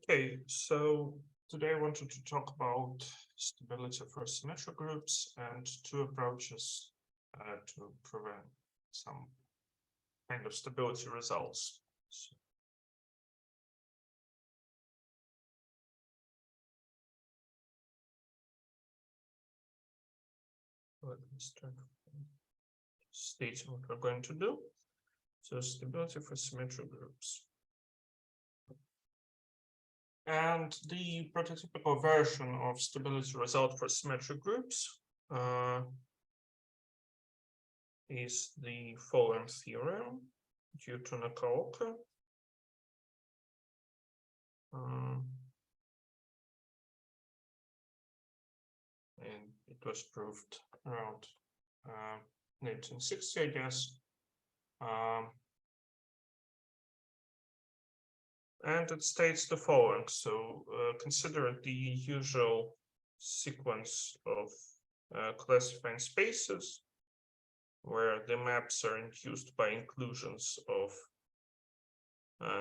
Okay, so today I wanted to talk about stability for symmetric groups and two approaches to prevent some kind of stability results. So, let me start stating what we're going to do. So stability for symmetric groups. And the prototypical version of stability result for symmetric groups is the following theorem due to Nakaoka. And it was proved around 1960, I guess. And it states the following. So consider the usual sequence of classifying spaces where the maps are induced by inclusions of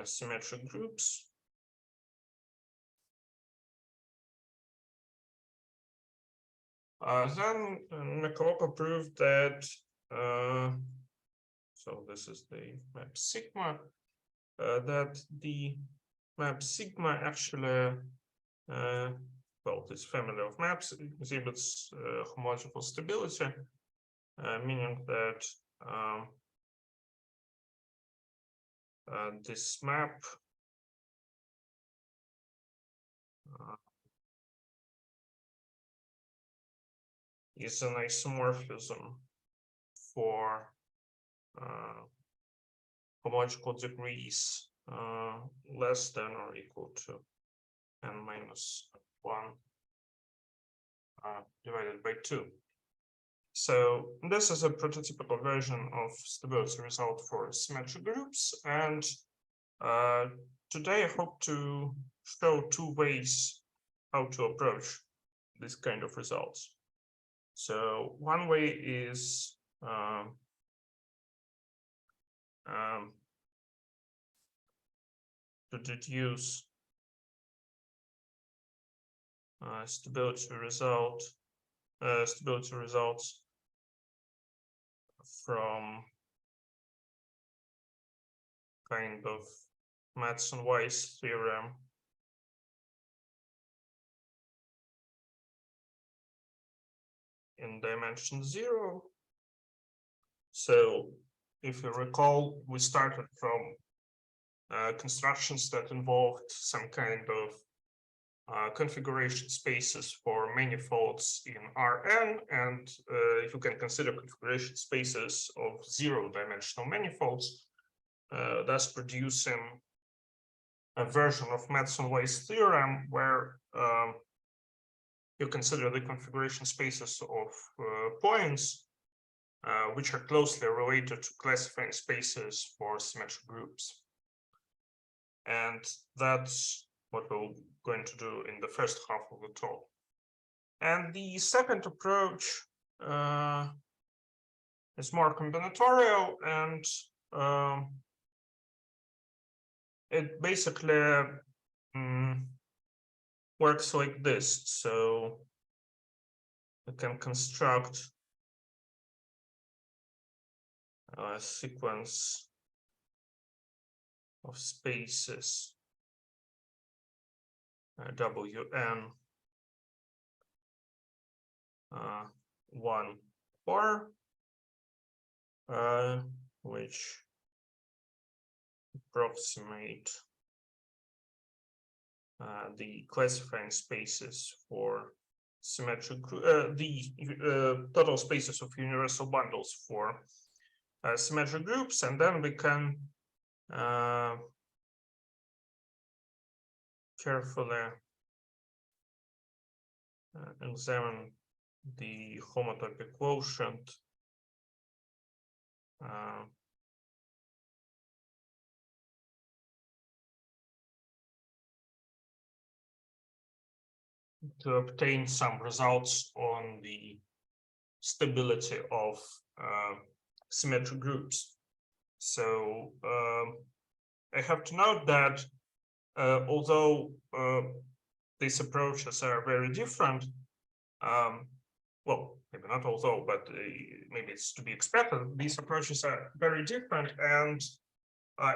symmetric groups. Then Nakaoka proved that, so this is the map sigma, that the map sigma actually, well, this family of maps exhibits homological stability, meaning that this map is an isomorphism for homological degrees less than or equal to n-1 divided by 2. So this is a prototypical version of stability result for symmetric groups, and today I hope to show two ways how to approach this kind of results. So one way is to deduce stability results from kind of Madsen-Weiss theorem in dimension 0. So if you recall, we started from constructions that involved some kind of configuration spaces for manifolds in Rn, and you can consider configuration spaces of zero-dimensional manifolds, thus producing a version of Madsen-Weiss theorem where you consider the configuration spaces of points which are closely related to classifying spaces for symmetric groups. And that's what we're going to do in the first half of the talk. And the second approach is more combinatorial, and it basically works like this. So you can construct a sequence of spaces Wn 1 bar, which approximate the classifying spaces for symmetric the total spaces of universal bundles for symmetric groups, and then we can carefully examine the homotopy quotient to obtain some results on the stability of symmetric groups. So I have to note that although these approaches are very different, well, maybe not although, but maybe it's to be expected, these approaches are very different, and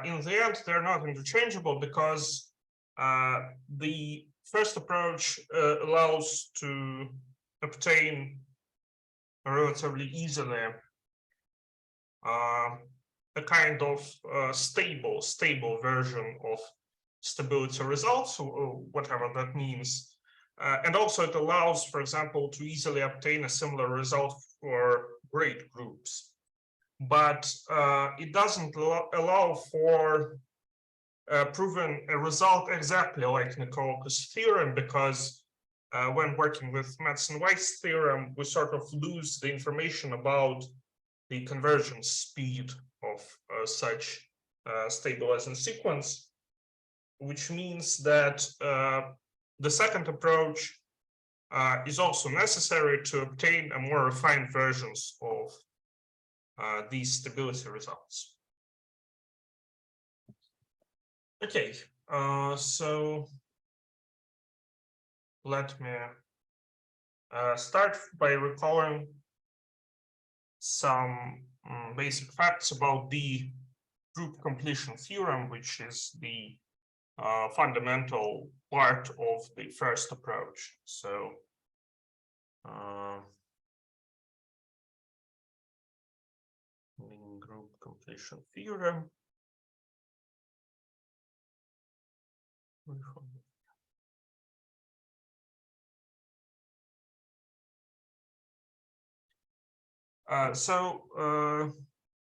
in the end, they're not interchangeable, because the first approach allows to obtain relatively easily a kind of stable version of stability results, or whatever that means. And also it allows, for example, to easily obtain a similar result for great groups. But it doesn't allow for proving a result exactly like Nikolakis theorem, because when working with Madsen-Weiss theorem, we sort of lose the information about the convergence speed of such stabilizing sequence, which means that the second approach is also necessary to obtain a more refined versions of these stability results. Okay, so let me start by recalling some basic facts about the group completion theorem, which is the fundamental part of the first approach. So group completion theorem.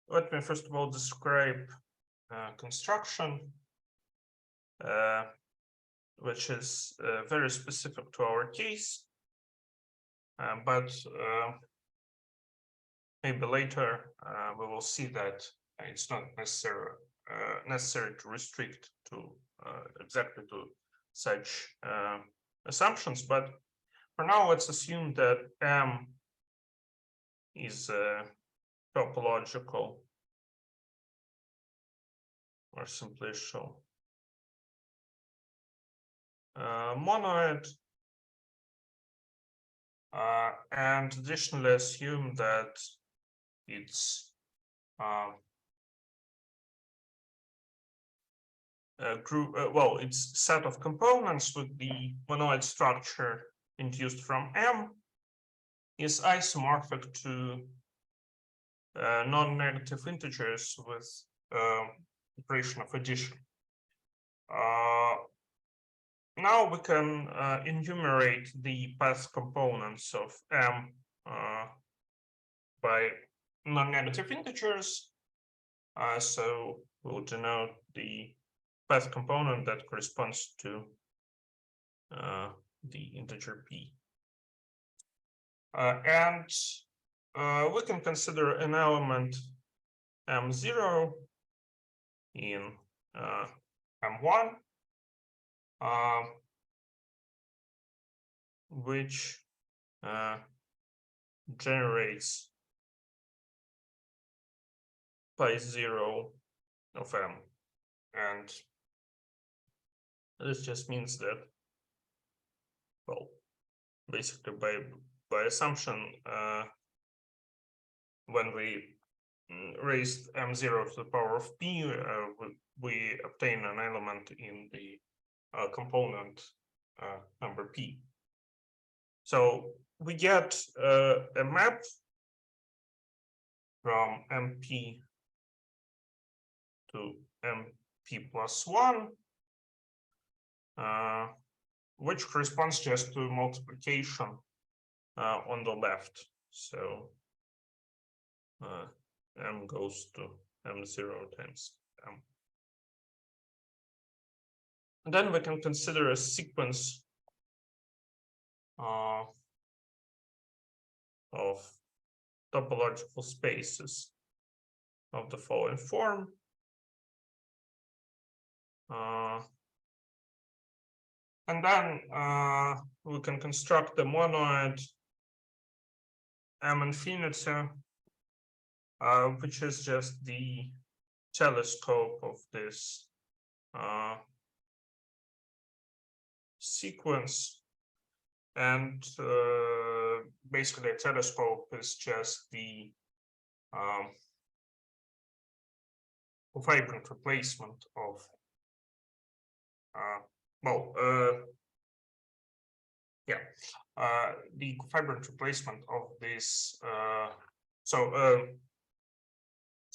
Let me first of all describe construction, which is very specific to our case, but maybe later we will see that it's not necessary to restrict to exactly to such assumptions. But for now, let's assume that M is topological, or simply show monoid, and additionally assume that its its set of components with the monoid structure induced from M is isomorphic to non-negative integers with operation of addition. Now we can enumerate the path components of M by non-negative integers. So we'll denote the path component that corresponds to the integer p. And we can consider an element M0 in M1, which generates pi 0 of M. And this just means that, well, basically by assumption, when we raised M0 to the power of p, we obtain an element in the component number p. So we get a map from MP to MP plus 1, which corresponds just to multiplication on the left. So M goes to M0 times M. And then we can consider a sequence of topological spaces of the following form. And then we can construct the monoid M infinity, which is just the telescope of this sequence, and basically a telescope is just the cofibrant replacement of the cofibrant replacement of this.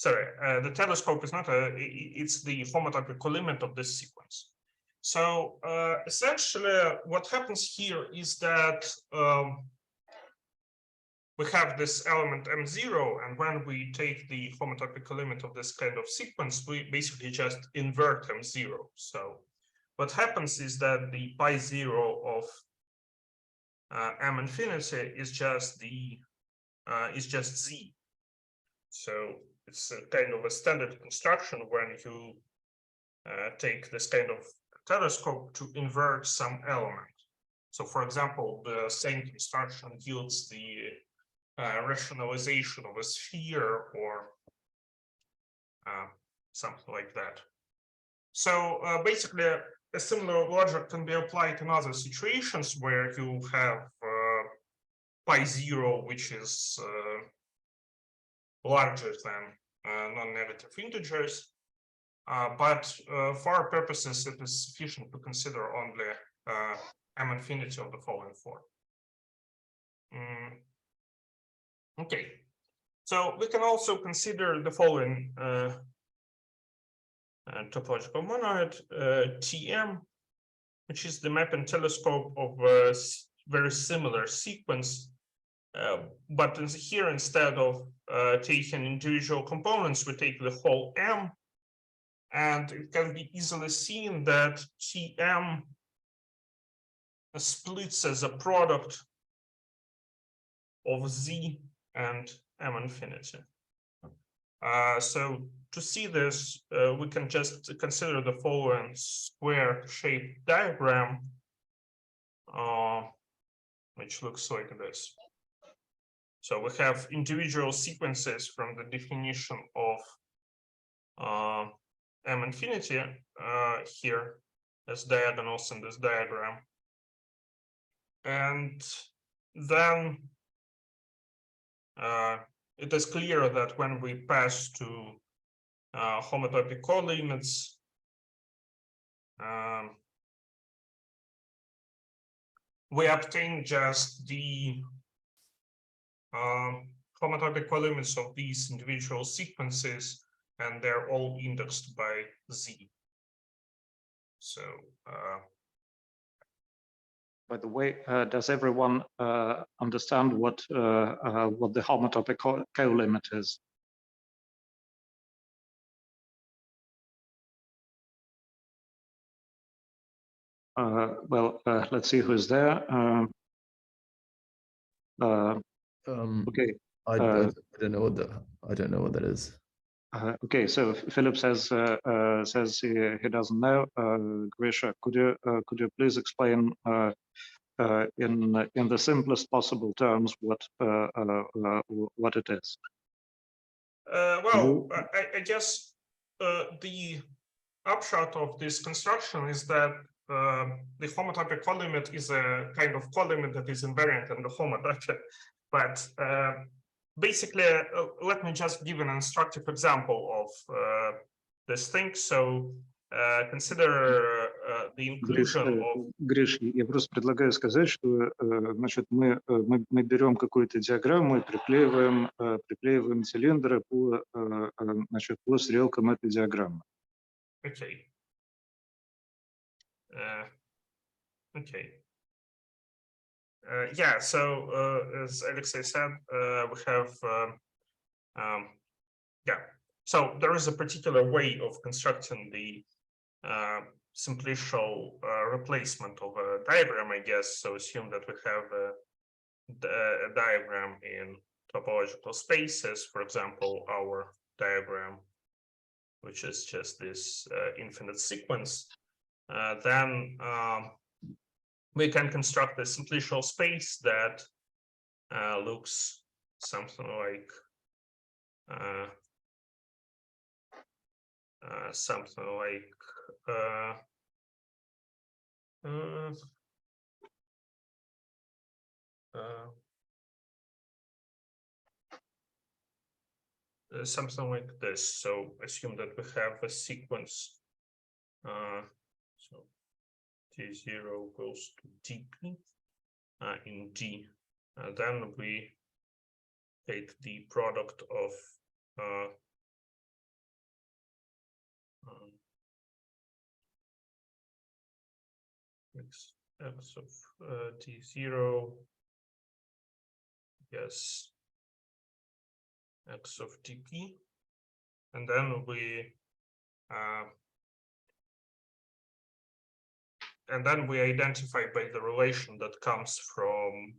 The telescope is not it's the homotopic colimit of this sequence. So essentially what happens here is that we have this element M0, and when we take the homotopic colimit of this kind of sequence, we basically just invert M0. So what happens is that the pi 0 of M infinity is just Z. So it's a kind of a standard construction when you take this kind of telescope to invert some element. So for example, the same construction yields the rationalization of a sphere or something like that. So basically, a similar logic can be applied in other situations where you have pi 0, which is larger than non-negative integers. But for our purposes, it is sufficient to consider only M infinity of the following form. Okay, so we can also consider the following topological monoid, TM, which is the mapping telescope of a very similar sequence. But here, instead of taking individual components, we take the whole M, and it can be easily seen that TM splits as a product of Z and M infinity. So to see this, we can just consider the following square-shaped diagram, which looks like this. So we have individual sequences from the definition of M infinity here as diagonals in this diagram. And then it is clear that when we pass to homotopic colimits, we obtain just the homotopic colimits of these individual sequences, and they're all indexed by Z. So by the way, does everyone understand what the homotopic colimit is? Well, let's see who's there. Okay. I don't know what that is. Okay, so Philip says he doesn't know. Grisha, could you please explain in the simplest possible terms what it is? Well, I guess the upshot of this construction is that the homotopic colimit is a kind of colimit that is invariant in the homotopic. But basically, let me just give an instructive example of this thing. So consider the inclusion of... Гриш, я просто предлагаю сказать, что значит, мы берем какую-то диаграмму и приклеиваем цилиндры по стрелкам этой диаграммы. Okay. Okay. Yeah, so as Alexei said, we have, so there is a particular way of constructing the simplicial replacement of a diagram, I guess. So assume that we have a diagram in topological spaces, for example, our diagram, which is just this infinite sequence. Then we can construct a simplicial space that looks something like something like this. So assume that we have a sequence. So T0 goes to TP in D. Then we take the product of x of T0, yes, x of TP, and then we identify by the relation that comes from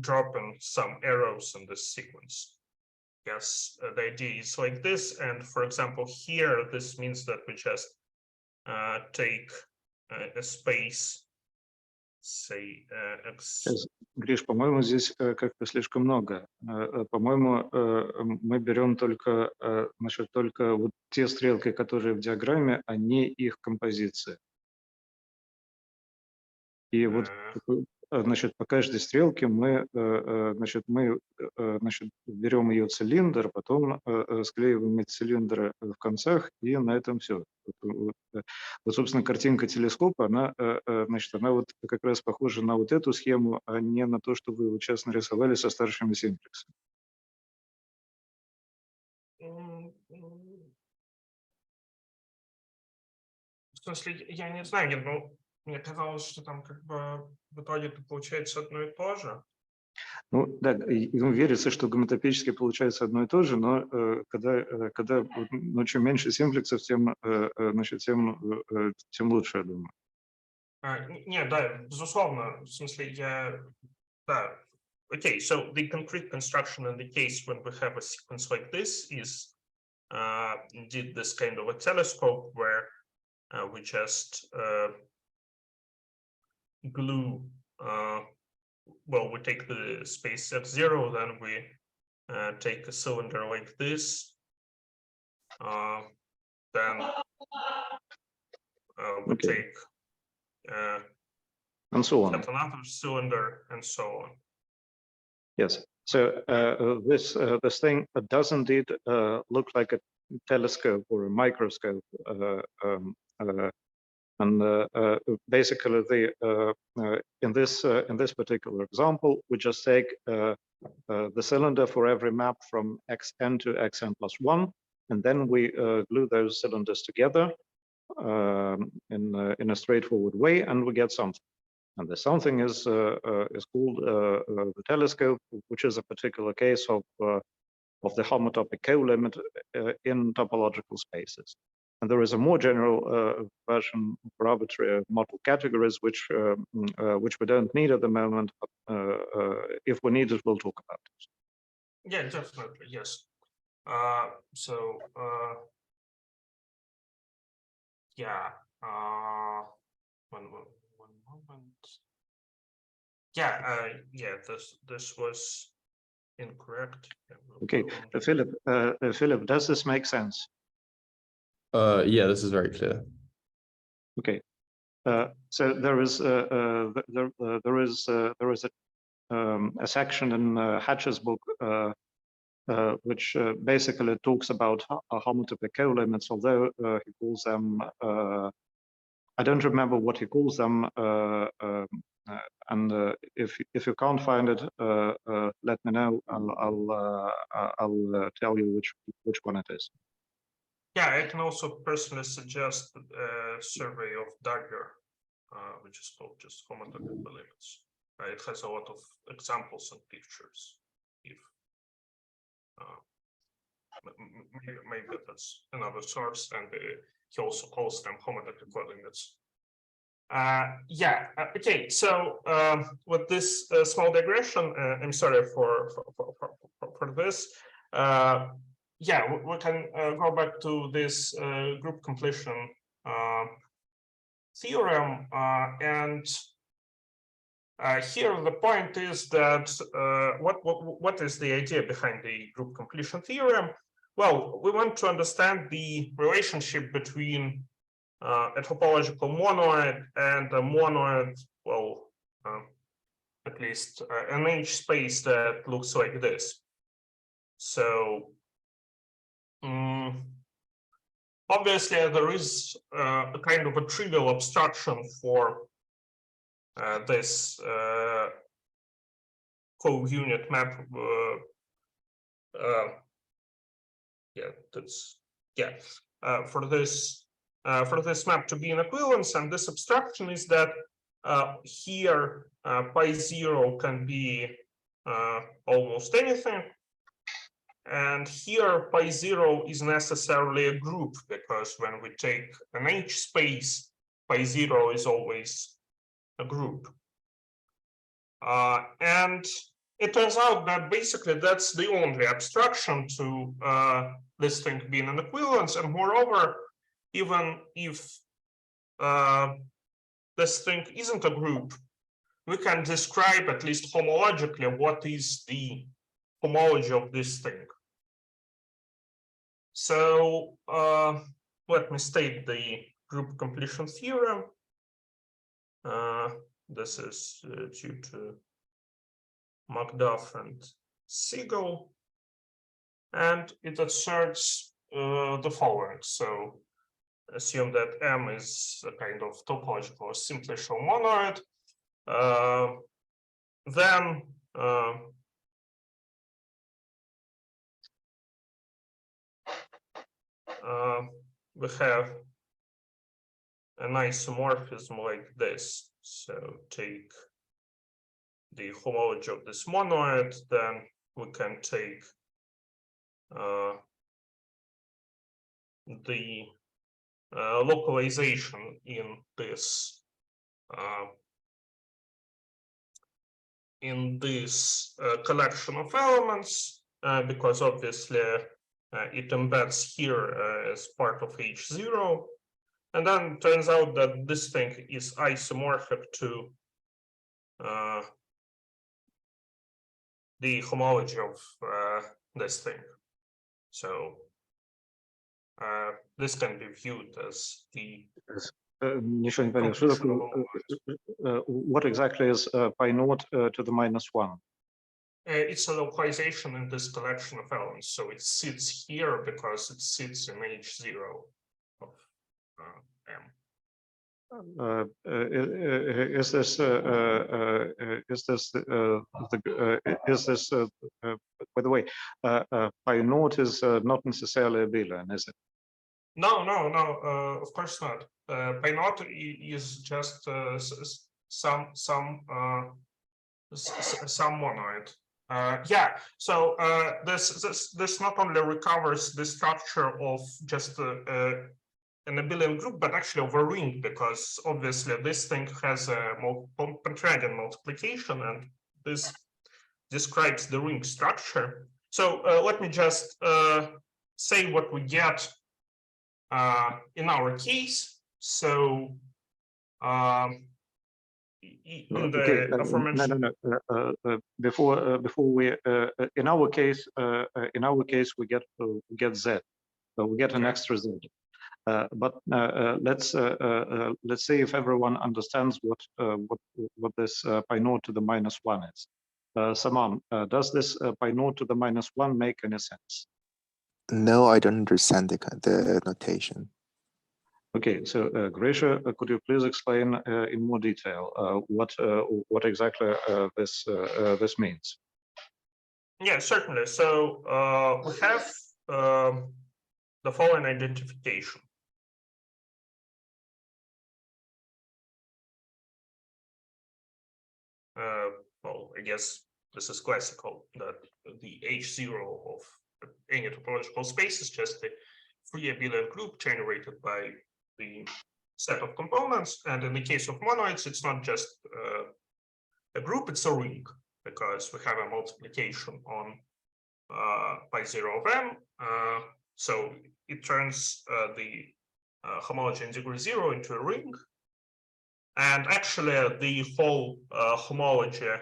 dropping some arrows in this sequence. Yes, the idea is like this, and for example, here this means that we just take a space, say x. Гриш, по-моему, здесь как-то слишком много. По-моему, мы берем только, значит, только вот те стрелки, которые в диаграмме, а не их композиция. И вот, значит, по каждой стрелке мы берем ее цилиндр, потом склеиваем эти цилиндры в концах, и на этом все. Вот, собственно, картинка телескопа, она вот как раз похожа на вот эту схему, а не на то, что вы вот сейчас нарисовали со старшими симплексами. В смысле, я не знаю, ну, мне казалось, что там как бы в итоге получается одно и то же. Ну да, верится, что гомотопически получается одно и то же, но когда чем меньше симплексов, тем лучше, я думаю. Не, да, безусловно, в смысле, да. Okay, so the concrete construction in the case when we have a sequence like this is indeed this kind of a telescope where we just glue, well, we take the space x0, then we take a cylinder like this, then we take and so on. Another cylinder, and so on. Yes. So this thing does indeed look like a telescope or a microscope, and basically, in this particular example, we just take the cylinder for every map from xn to xn+1, and then we glue those cylinders together in a straightforward way, and we get something. And the something is called the telescope, which is a particular case of the homotopic co-limit in topological spaces. And there is a more general version for arbitrary model categories, which we don't need at the moment. But if we need it, we'll talk about it. Yeah, definitely, yes. Yeah. One moment. Yeah. This was incorrect. Okay, Philip, does this make sense? Yeah, this is very clear. Okay, so there is a section in Hatch's book which basically talks about homotopic co-limits, although he calls them I don't remember what he calls them, and if you can't find it, let me know. I'll tell you which one it is. Yeah, I can also personally suggest a survey of Dagger, which is called just homotopic limits. It has a lot of examples and pictures. If maybe that's another source, and he also calls them homotopic limits. Yeah. Okay. So with this small digression, I'm sorry for this. Yeah, we can go back to this group completion theorem, and here the point is that what is the idea behind the group completion theorem? Well, we want to understand the relationship between a topological monoid and a monoid, well, at least an H space that looks like this. So obviously there is a kind of a trivial abstraction for this co-unit map. For this map to be an equivalence, and this abstraction is that here pi 0 can be almost anything, and here pi 0 is necessarily a group, because when we take an H space, pi 0 is always a group. And it turns out that basically that's the only abstraction to this thing being an equivalence. And moreover, even if this thing isn't a group, we can describe at least homologically what is the homology of this thing. So let me state the group completion theorem. This is due to McDuff and Siegel, and it asserts the following. So assume that M is a kind of topological or simply show monoid. Then we have an isomorphism like this. So take the homology of this monoid, then we can take the localization in this collection of elements, because obviously it embeds here as part of H0. And then turns out that this thing is isomorphic to the homology of this thing. So this can be viewed as the what exactly is pi naught to the -1? It's a localization in this collection of elements. So it sits here because it sits in H0 of M. Is this by the way, pi naught is not necessarily a Boolean, is it? No, of course not. Pi naught is just some monoid. Yeah. So this not only recovers the structure of just an abelian group, but actually of a ring, because obviously this thing has a pentaradian multiplication, and this describes the ring structure. So let me just say what we get in our case. So in the aforementioned... Before we in our case we get Z, so we get an extra Z. But let's see if everyone understands what this pi naught to the -1 is. Saman, does this pi naught to the -1 make any sense? No, I don't understand the notation. Okay, so Grisha, could you please explain in more detail what exactly this means? Yeah, certainly. So we have the following identification. Well, I guess this is classical, that the H0 of any topological space is just a free abelian group generated by the set of components. And in the case of monoids, it's not just a group, it's a ring, because we have a multiplication on pi 0 of M. So it turns the homology in degree 0 into a ring. And actually, the whole homology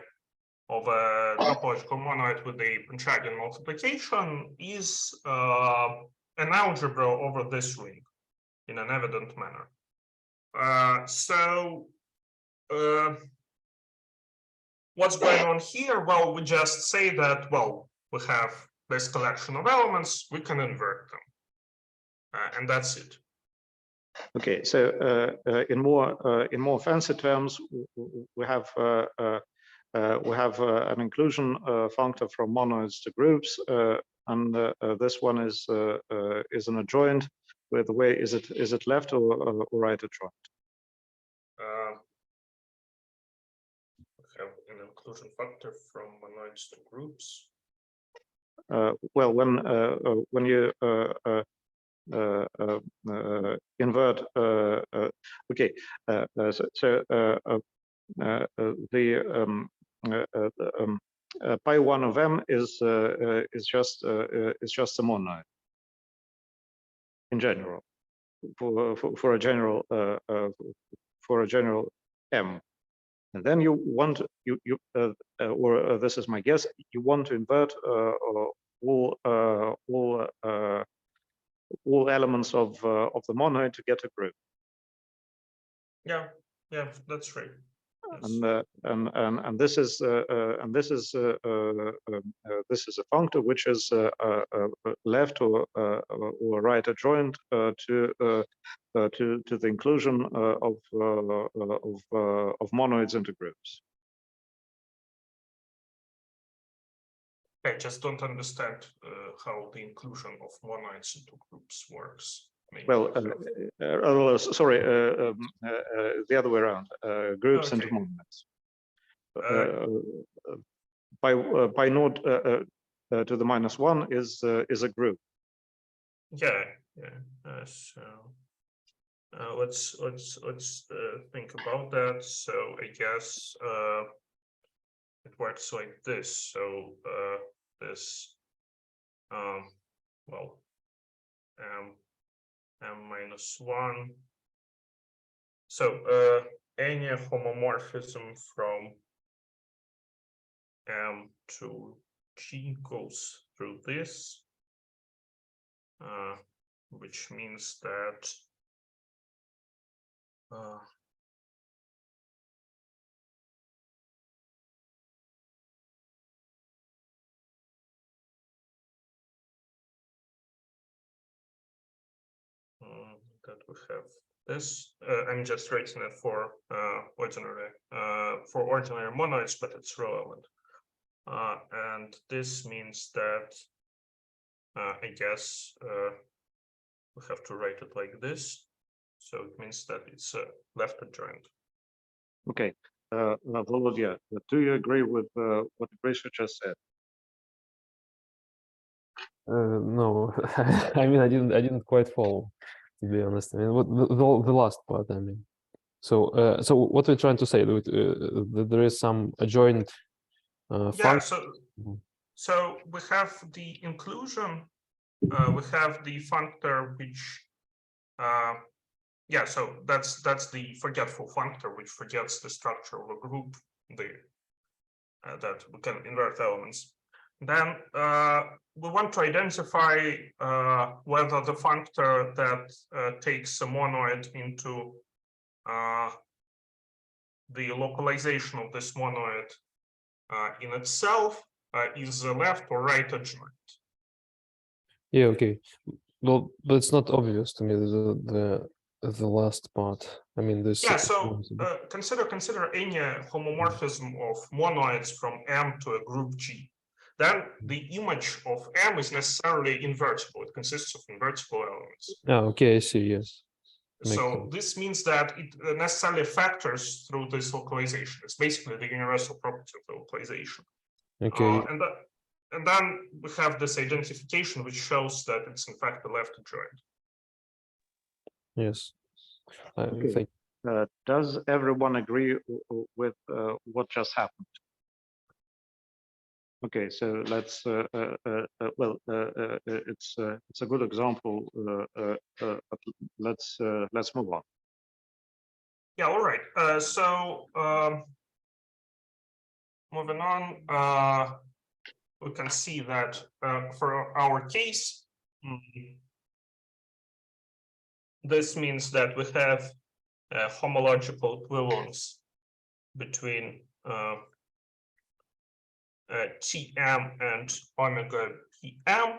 of a topological monoid with a Pantchagian multiplication is an algebra over this ring in an evident manner. What's going on here? Well, we just say that, well, we have this collection of elements, we can invert them. And that's it. Okay, so in more fancy terms, we have an inclusion functor from monoids to groups, and this one is an adjoint. Where the way is it left or right adjoint? We have an inclusion factor from monoids to groups. Well, when you invert, okay, pi 1 of m is just a monoid in general for a general m. And then you want or this is my guess, you want to invert all elements of the monoid to get a group. Yeah, that's right. Yes. And this is a functor which is left or right adjoint to the inclusion of monoids into groups. I just don't understand how the inclusion of monoids into groups works. Maybe Well, sorry, the other way around. Groups into monoids. Pi naught to the -1 is a group. Yeah. So let's think about that. So I guess it works like this. So this well, m-1. So any homomorphism from M to G goes through this, which means that that we have this. I'm just writing it for ordinary monoids, but it's relevant. And this means that I guess we have to write it like this. So it means that it's a left adjoint. Okay, Volodya, do you agree with what Grisha just said? No, I mean, I didn't quite follow, to be honest. I mean, what the last part, I mean. So what we're trying to say, that there is some adjoint function. So we have the inclusion, we have the functor which so that's the forgetful functor which forgets the structure of a group, that we can invert elements. Then we want to identify whether the functor that takes a monoid into the localization of this monoid in itself is left or right adjoint. Yeah, okay. Well, but it's not obvious to me, the last part. I mean, this. Yeah, so consider any homomorphism of monoids from M to a group G. Then the image of M is necessarily invertible. It consists of invertible elements. Oh, okay, I see, yes. So this means that it necessarily factors through this localization. It's basically the universal property of the localization. Okay. And then we have this identification which shows that it's in fact the left adjoint. Yes. Okay. Does everyone agree with what just happened? Okay, so let's it's a good example, but let's move on. Yeah, all right. moving on, we can see that for our case, this means that we have a homological equivalence between Tm and omega Pm.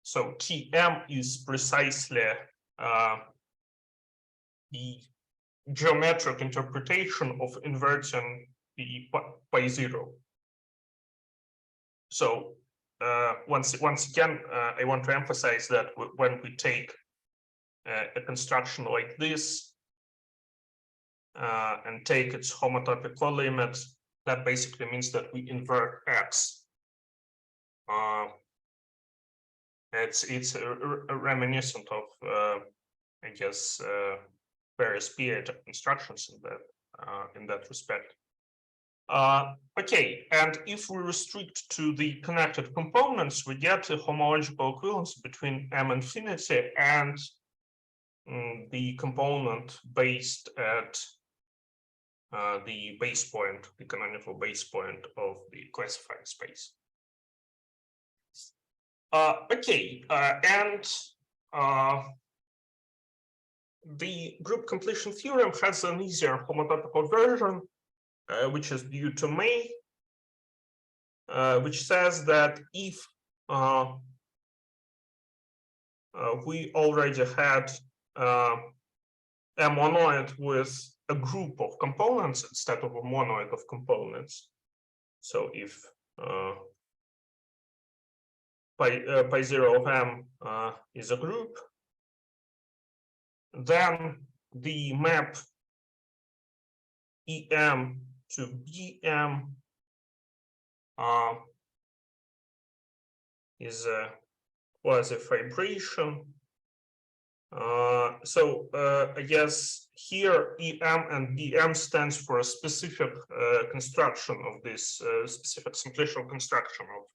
So Tm is precisely the geometric interpretation of inverting the pi zero. So once again, I want to emphasize that when we take a construction like this and take its homotopic co-limit, that basically means that we invert x. It's reminiscent of I guess various PA constructions in that respect. Okay, and if we restrict to the connected components, we get a homological equivalence between M infinity and the component based at the base point, the canonical base point of the classifying space. Okay, and the group completion theorem has an easier homotopical version, which is due to May, which says that if we already had a monoid with a group of components instead of a monoid of components, so if pi zero of M is a group, then the map EM to BM is a quasi-fibration. So I guess here EM and BM stands for a specific construction of this specific simplicial construction of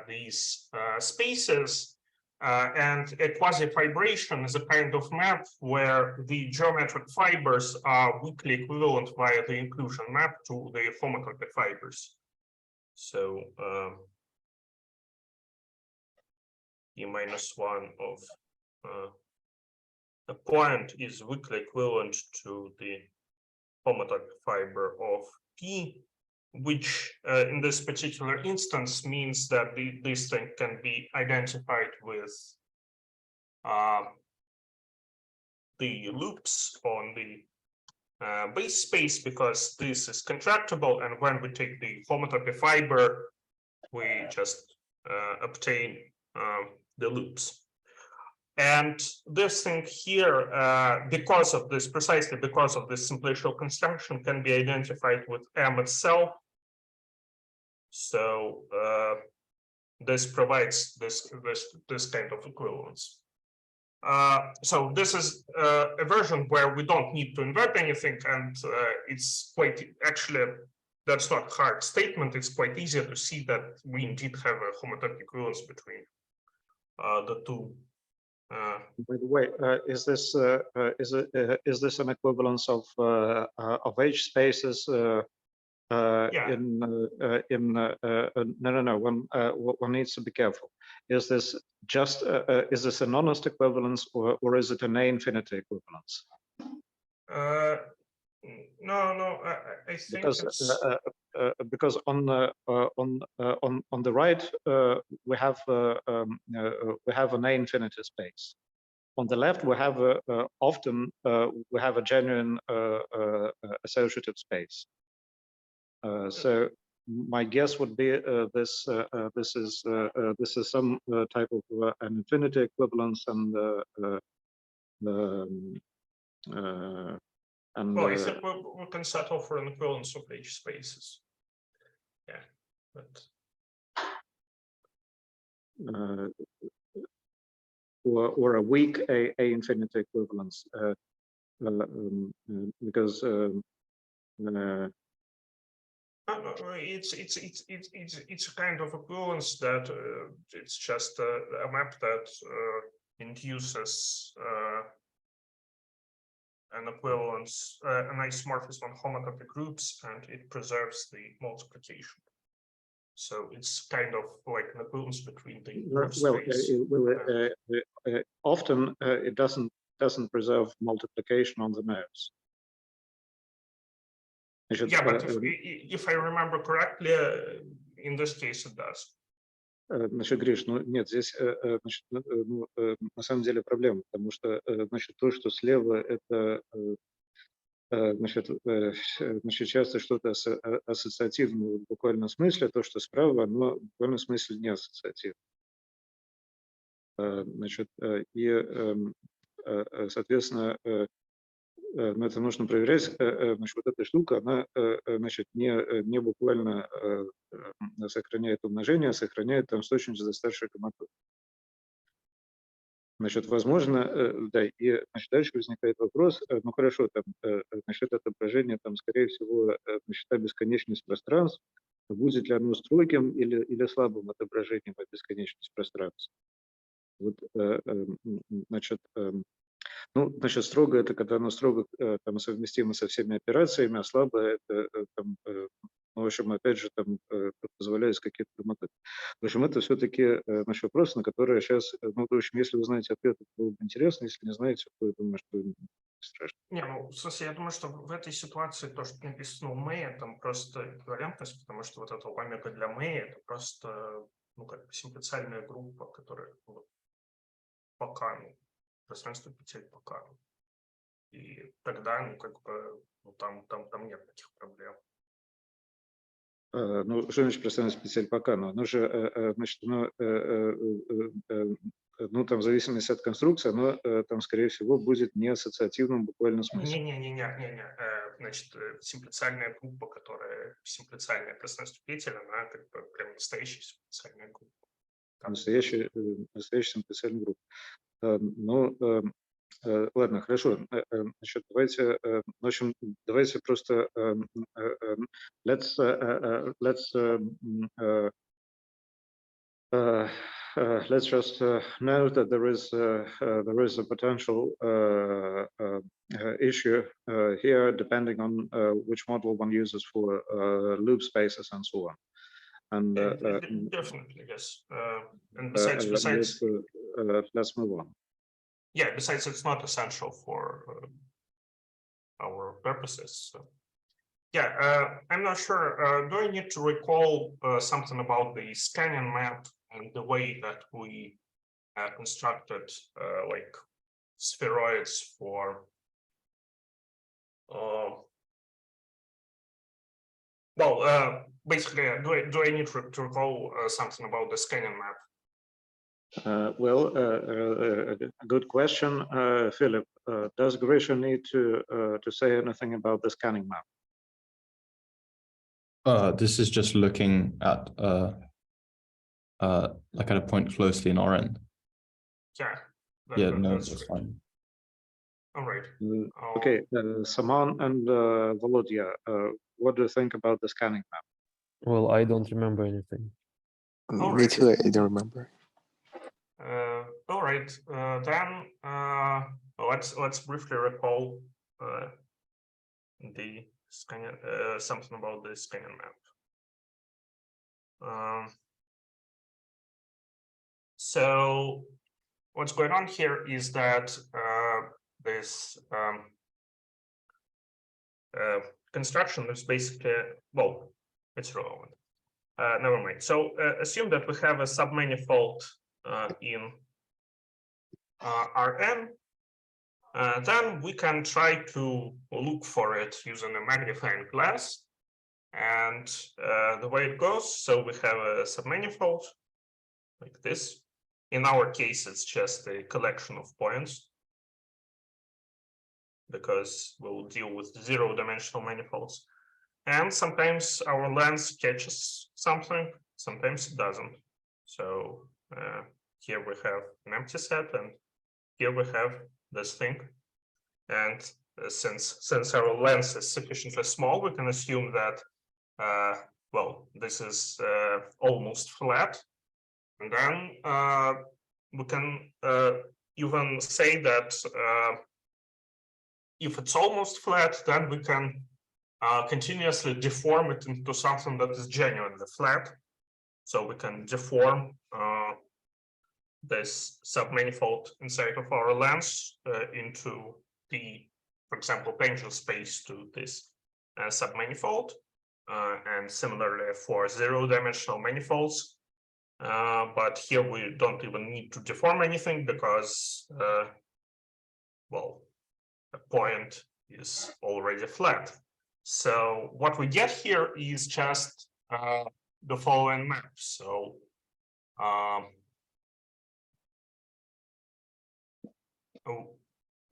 these spaces. And a quasi-fibration is a kind of map where the geometric fibers are weakly equivalent via the inclusion map to the homotopic fibers. So E-1 of a point is weakly equivalent to the homotopic fiber of P, which in this particular instance means that this thing can be identified with the loops on the base space, because this is contractible, and when we take the homotopy fiber, we just obtain the loops. And this thing here, because of this, precisely because of this simplicial construction, can be identified with M itself. So this provides this kind of equivalence. So this is a version where we don't need to invert anything, and it's quite, actually, that's not a hard statement. It's quite easy to see that we indeed have a homotopic equivalence between the two. By the way, is this an equivalence of H spaces? Yeah. No. One needs to be careful. Is this just is this a nonist equivalence, or is it an A-infinity equivalence? No. I think because on the right we have an A-infinity space. On the left we have often we have a genuine associative space. So my guess would be this is some type of an infinity equivalence, and well, I think we can settle for an equivalence of H spaces. Yeah, but or a weak A-infinity equivalence, because it's a kind of equivalence that it's just a map that induces an equivalence, an isomorphism on homotopy groups, and it preserves the multiplication. So it's kind of like an equivalence between the group space. Often it doesn't preserve multiplication on the nodes. Yeah, but if I remember correctly, in this case it does. Значит, Гриш, ну нет, здесь значит, на самом деле проблема, потому что значит, то, что слева, это значит, часто что-то ассоциативное в буквальном смысле, то, что справа, оно в буквальном смысле не ассоциативно. Значит, и, соответственно, но это нужно проверять. Значит, вот эта штука, она, значит, не буквально сохраняет умножение, а сохраняет там с точностью до старшей коматы. Значит, возможно, да, и значит, дальше возникает вопрос, ну хорошо, там, значит, отображение, там, скорее всего, значит, бесконечность пространств, будет ли оно строгим или слабым отображением бесконечности пространств? Вот, значит, ну, значит, строго это когда оно строго там совместимо со всеми операциями, а слабо это там, ну, в общем, опять же, там позволяет какие-то домоты. В общем, это все-таки наш вопрос, на который сейчас, ну, в общем, если вы знаете ответ, это было бы интересно, если не знаете, то я думаю, что не страшно. Не, ну, в смысле, я думаю, что в этой ситуации то, что написано у Мэя, там просто эквивалентность, потому что вот эта омега для Мэя, это просто, ну, как бы симпатиальная группа, которая вот, по кану, пространство петель по кану. И тогда, ну, как бы, ну, там нет таких проблем. Ну, что значит пространство петель по кану? Оно же, значит, ну, там, в зависимости от конструкции, оно там, скорее всего, будет не ассоциативным в буквальном смысле. Не. Значит, симпатиальная группа, которая симпатиальное пространство петель, она как бы прям настоящая симпатиальная группа. Настоящая симпатиальная группа. Ну, ладно, хорошо. Значит, давайте, в общем, давайте просто let's just know that there is a potential issue here, depending on which model one uses for loop spaces and so on. And definitely, yes. And besides, let's move on. Yeah, besides, it's not essential for our purposes. So. Yeah, I'm not sure. Do I need to recall something about the scanning map and the way that we constructed like spheroids for basically, do I need to recall something about the scanning map? Well, good question, Philip. Does Grisha need to say anything about the scanning map? This is just looking at like at a point closely in Rn. Yeah. That's fine. All right. Okay, Saman and Volodya, what do you think about the scanning map? Well, I don't remember anything. Me too, I don't remember. All right, then let's briefly recall the scanning, something about the scanning map. So what's going on here is that this construction is basically, well, it's relevant. Never mind. So assume that we have a submanifold in Rn, then we can try to look for it using a magnifying glass. And the way it goes, so we have a submanifold like this. In our case, it's just a collection of points because we'll deal with zero-dimensional manifolds. And sometimes our lens catches something, sometimes it doesn't. So here we have an empty set, and here we have this thing. And since our lens is sufficiently small, we can assume that, well, this is almost flat. And then we can even say that if it's almost flat, then we can continuously deform it into something that is genuinely flat. So we can deform this submanifold inside of our lens into the, for example, tangent space to this submanifold, and similarly for zero-dimensional manifolds. But here we don't even need to deform anything because, well, the point is already flat. So what we get here is just the following map. So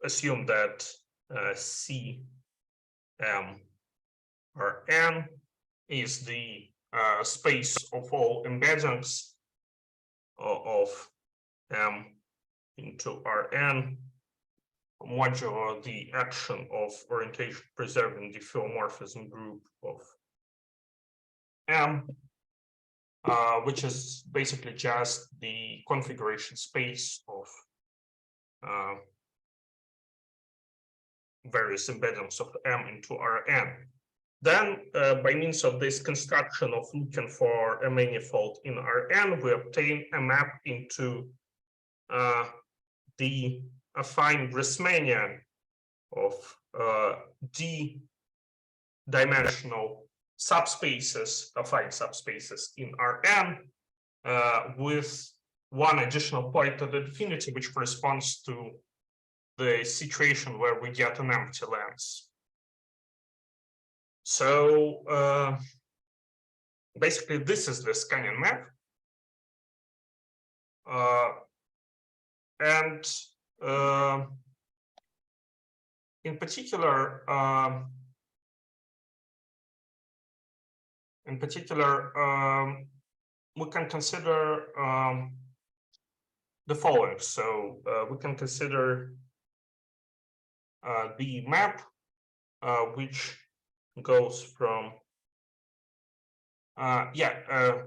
assume that C, M, or N is the space of all embeddings of M into Rn modulo the action of orientation preserving diffeomorphism group of M, which is basically just the configuration space of various embeddings of M into Rn. Then, by means of this construction of looking for a manifold in Rn, we obtain a map into the affine Grassmannian of d-dimensional subspaces, affine subspaces in Rn, with one additional point at infinity, which corresponds to the situation where we get an empty lens. So basically, this is the scanning map. And in particular, we can consider the following. So we can consider the map, which goes from one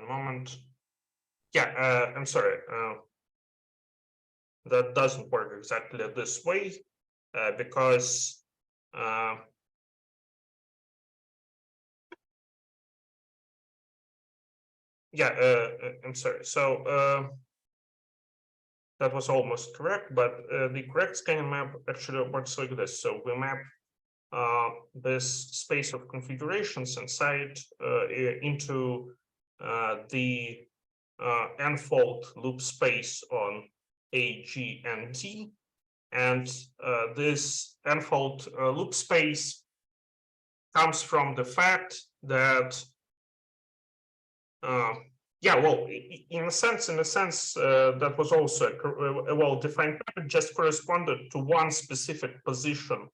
moment. I'm sorry, that doesn't work exactly this way because I'm sorry. So that was almost correct, but the correct scanning map actually works like this. So we map this space of configurations inside into the n-fold loop space on A, G, and T. And this n-fold loop space comes from the fact that in a sense, that was also a well-defined map. It just corresponded to one specific position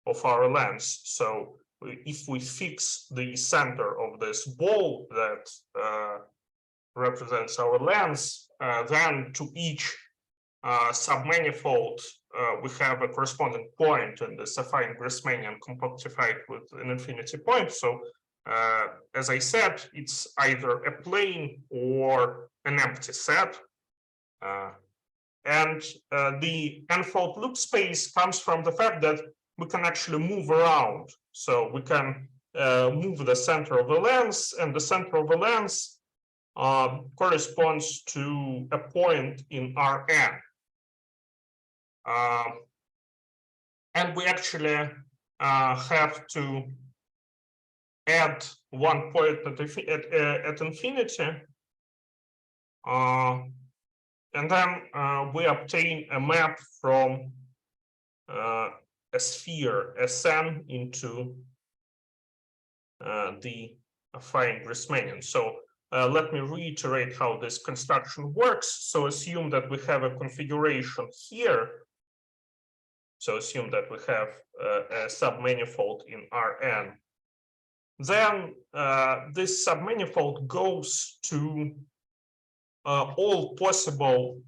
of our lens. So if we fix the center of this ball that represents our lens, then to each submanifold we have a corresponding point in this affine Grassmannian compactified with an infinity point. So as I said, it's either a plane or an empty set. And the n-fold loop space comes from the fact that we can actually move around. So we can move the center of the lens, and the center of the lens corresponds to a point in Rn. And we actually have to add one point at infinity, and then we obtain a map from a sphere Sn into the affine Grassmannian. So let me reiterate how this construction works. So assume that we have a configuration here. So assume that we have a submanifold in Rn. Then this submanifold goes to all possible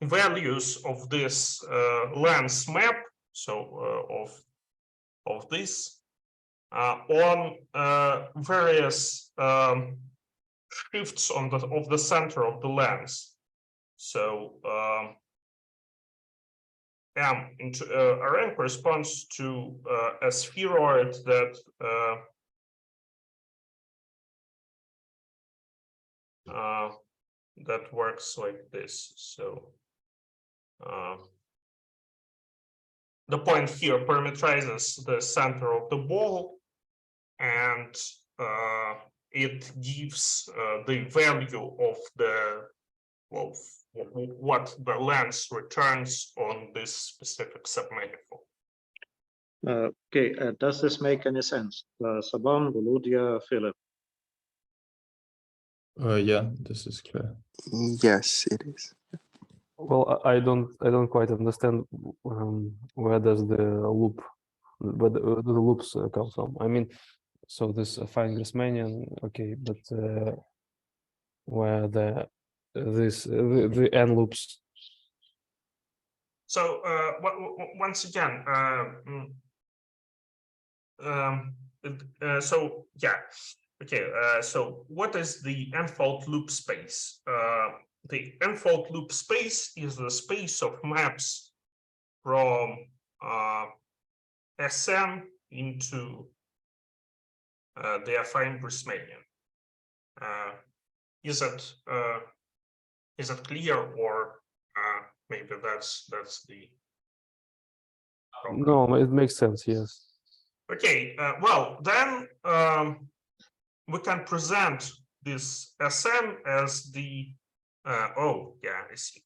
values of this lens map, so of this, on various shifts of the center of the lens. So M into Rn corresponds to a spheroid that that works like this. So the point here parameterizes the center of the ball, and it gives the value of what the lens returns on this specific submanifold. Okay, does this make any sense? Saban, Volodya, Philip. Yeah, this is clear. Yes, it is. Well, I don't quite understand where does the loop, where the loops come from. I mean, so this fine Grassmannian, okay, but where the n loops. So once again, so yeah, okay. So what is the n-fold loop space? The n-fold loop space is the space of maps from Sn into the affine Grassmannian. Is it clear, or maybe that's the problem? No, it makes sense. Yes. Okay. Well, then we can present this Sn as the oh yeah, I see,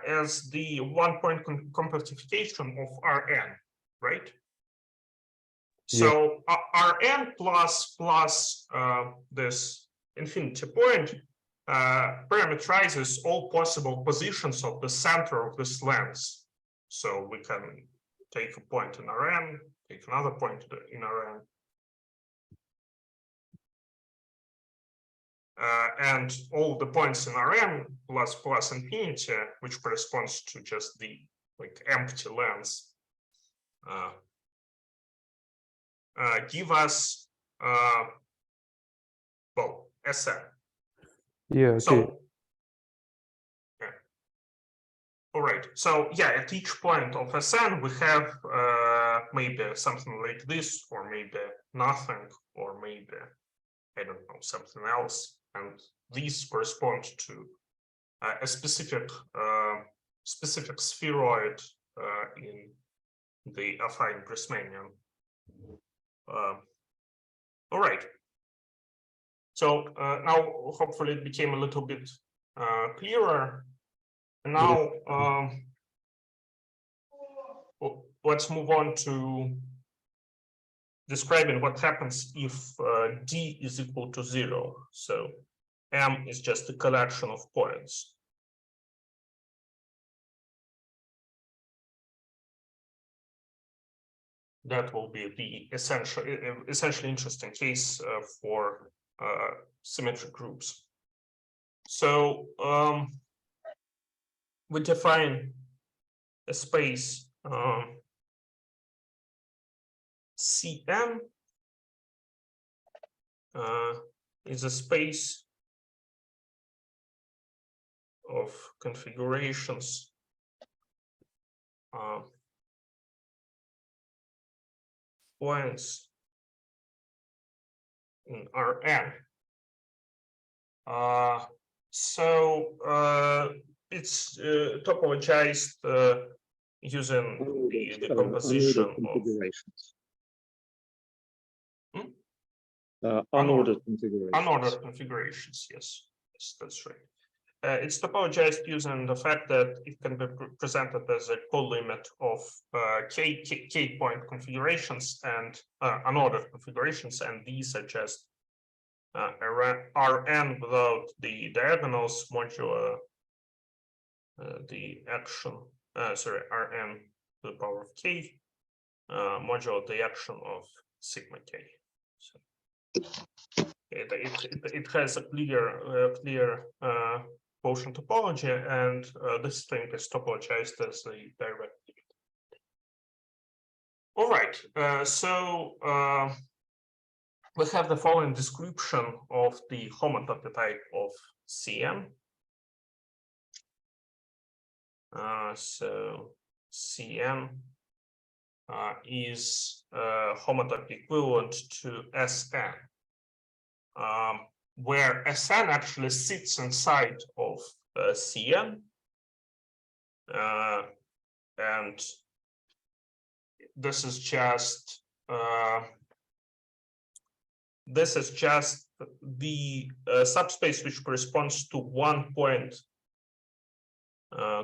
as the one-point compactification of Rn, right? So Rn plus this infinity point parameterizes all possible positions of the center of this lens. So we can take a point in Rn, take another point in Rn. And all the points in Rn plus infinity, which corresponds to just the empty lens, give us well Sn. Yeah. Okay. So yeah. All right. So yeah, at each point of Sn we have maybe something like this, or maybe nothing, or maybe I don't know, something else, and these correspond to a specific spheroid in the affine Grassmannian. All right. So now hopefully it became a little bit clearer. And now let's move on to describing what happens if D is equal to 0. So M is just a collection of points. That will be the essentially interesting case for symmetric groups. So we define a space Cn is a space of configurations points in Rn. So it's topologized using the decomposition of configurations. Unordered Unordered configurations. unordered configurations. Yes, that's right. It's topologized using the fact that it can be presented as a co-limit of k point configurations and unordered configurations, and these are just Rn without the diagonals modulo the action. Sorry, Rn to the power of k modulo the action of sigma k. So it has a clear quotient topology, and this thing is topologized as a direct limit. All right, so we have the following description of the homotopy type of Cn. So Cn is homotopy equivalent to Sn, where Sn actually sits inside of Cn, and this is just the subspace which corresponds to 1 point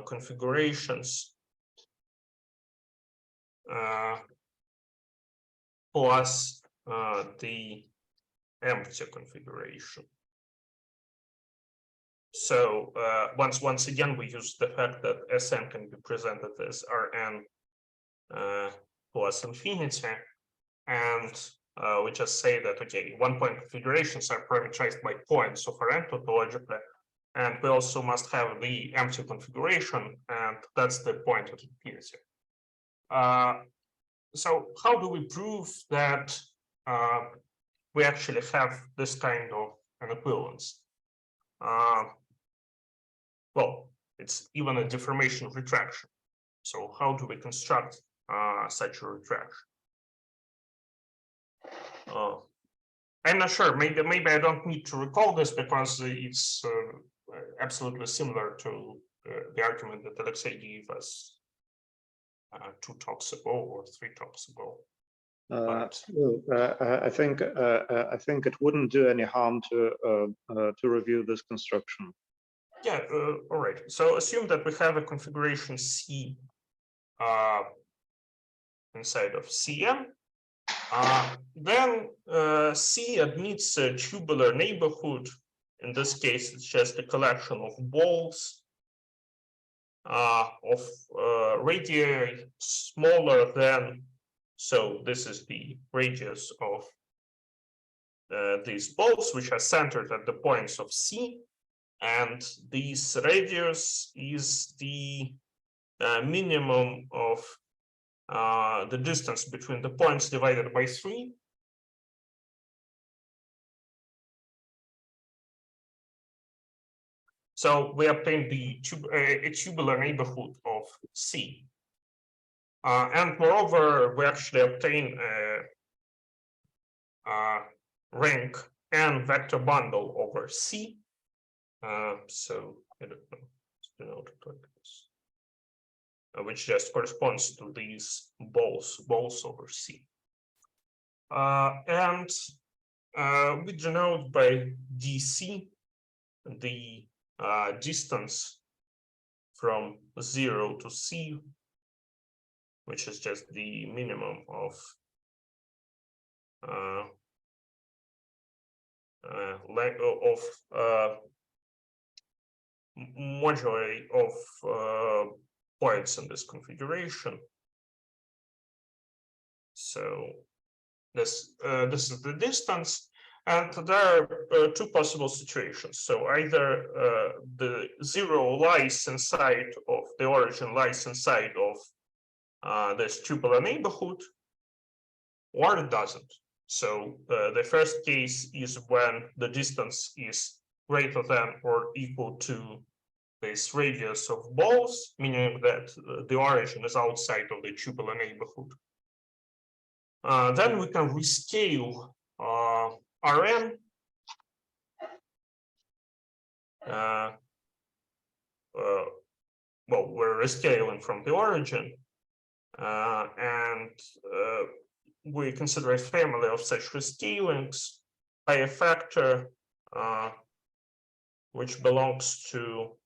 configurations plus the empty configuration. So once again, we use the fact that Sn can be presented as Rn plus infinity, and we just say that, okay, 1 point configurations are parameterized by points of Rn tautologically, and we also must have the empty configuration, and that's the point of infinity. So how do we prove that we actually have this kind of an equivalence? Well, it's even a deformation retraction. So how do we construct such a retraction? I'm not sure. Maybe I don't need to recall this because it's absolutely similar to the argument that Alexei gave us 2 talks ago or 3 talks ago. I think it wouldn't do any harm to review this construction. Yeah. All right. So assume that we have a configuration C inside of Cn. Then C admits a tubular neighborhood. In this case, it's just a collection of balls of radii smaller than. So this is the radius of these balls, which are centered at the points of C, and this radius is the minimum of the distance between the points divided by 3. So we obtain a tubular neighborhood of C. And moreover, we actually obtain a rank n vector bundle over C. So I don't know, it's denoted like this, which just corresponds to these balls over C. And we denote by dc the distance from 0 to C, which is just the minimum of moduli of points in this configuration. So this is the distance, and there are 2 possible situations. So either the 0 lies inside of the origin, lies inside of this tubular neighborhood, or it doesn't. So the first case is when the distance is greater than or equal to this radius of balls, meaning that the origin is outside of the tubular neighborhood. Then we can rescale Rn well, we're rescaling from the origin, and we consider a family of such rescalings by a factor which belongs to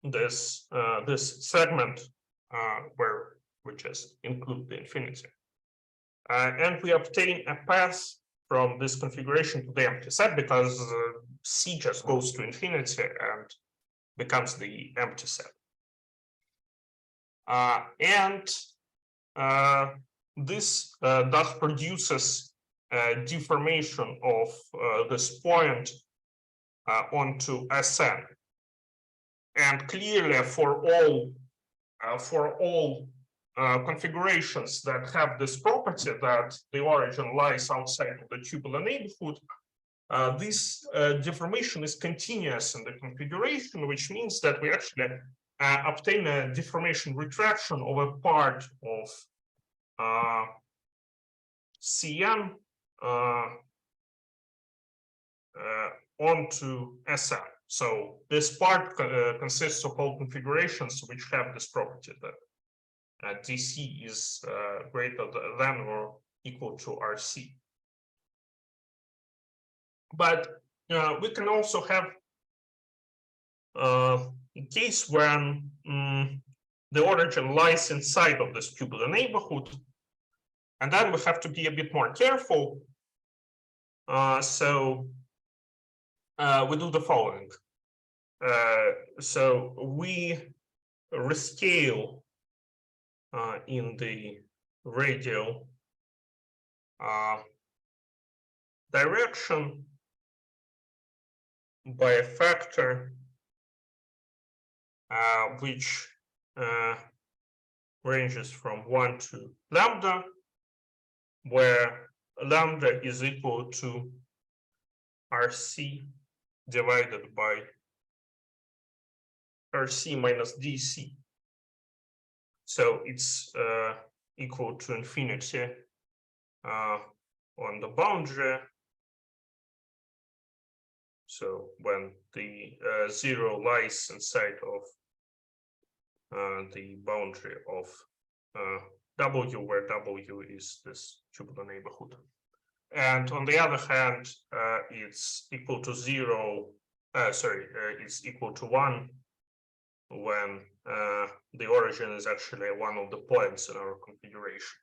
this segment where we just include the infinity, and we obtain a path from this configuration to the empty set, because C just goes to infinity and becomes the empty set. And this thus produces a deformation of this point onto Sn. And clearly, for all configurations that have this property that the origin lies outside of the tubular neighborhood, this deformation is continuous in the configuration, which means that we actually obtain a deformation retraction of a part of Cn onto Sn. So this part consists of all configurations which have this property that DC is greater than or equal to RC. But we can also have a case when the origin lies inside of this tubular neighborhood, and then we have to be a bit more careful. So we do the following. So we rescale in the radial direction by a factor which ranges from 1 to lambda, where lambda is equal to RC divided by RC minus DC. So it's equal to infinity on the boundary. So when the 0 lies inside of the boundary of W, where W is this tubular neighborhood. And on the other hand, it's equal to 0, it's equal to 1 when the origin is actually one of the points in our configuration.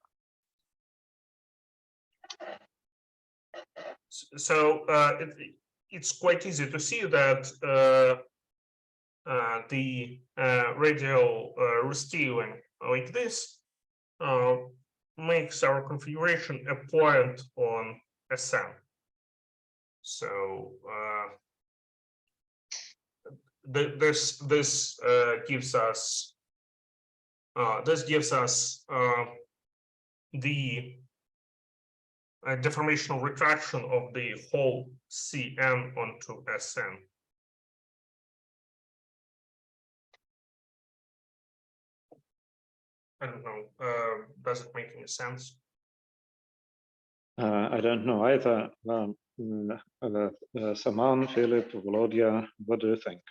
So it's quite easy to see that the radial rescaling like this makes our configuration a point on Sn. So this gives us the deformational retraction of the whole Cn onto Sn. I don't know. Does it make any sense? I don't know either. Saman, Philip, Volodya, what do you think?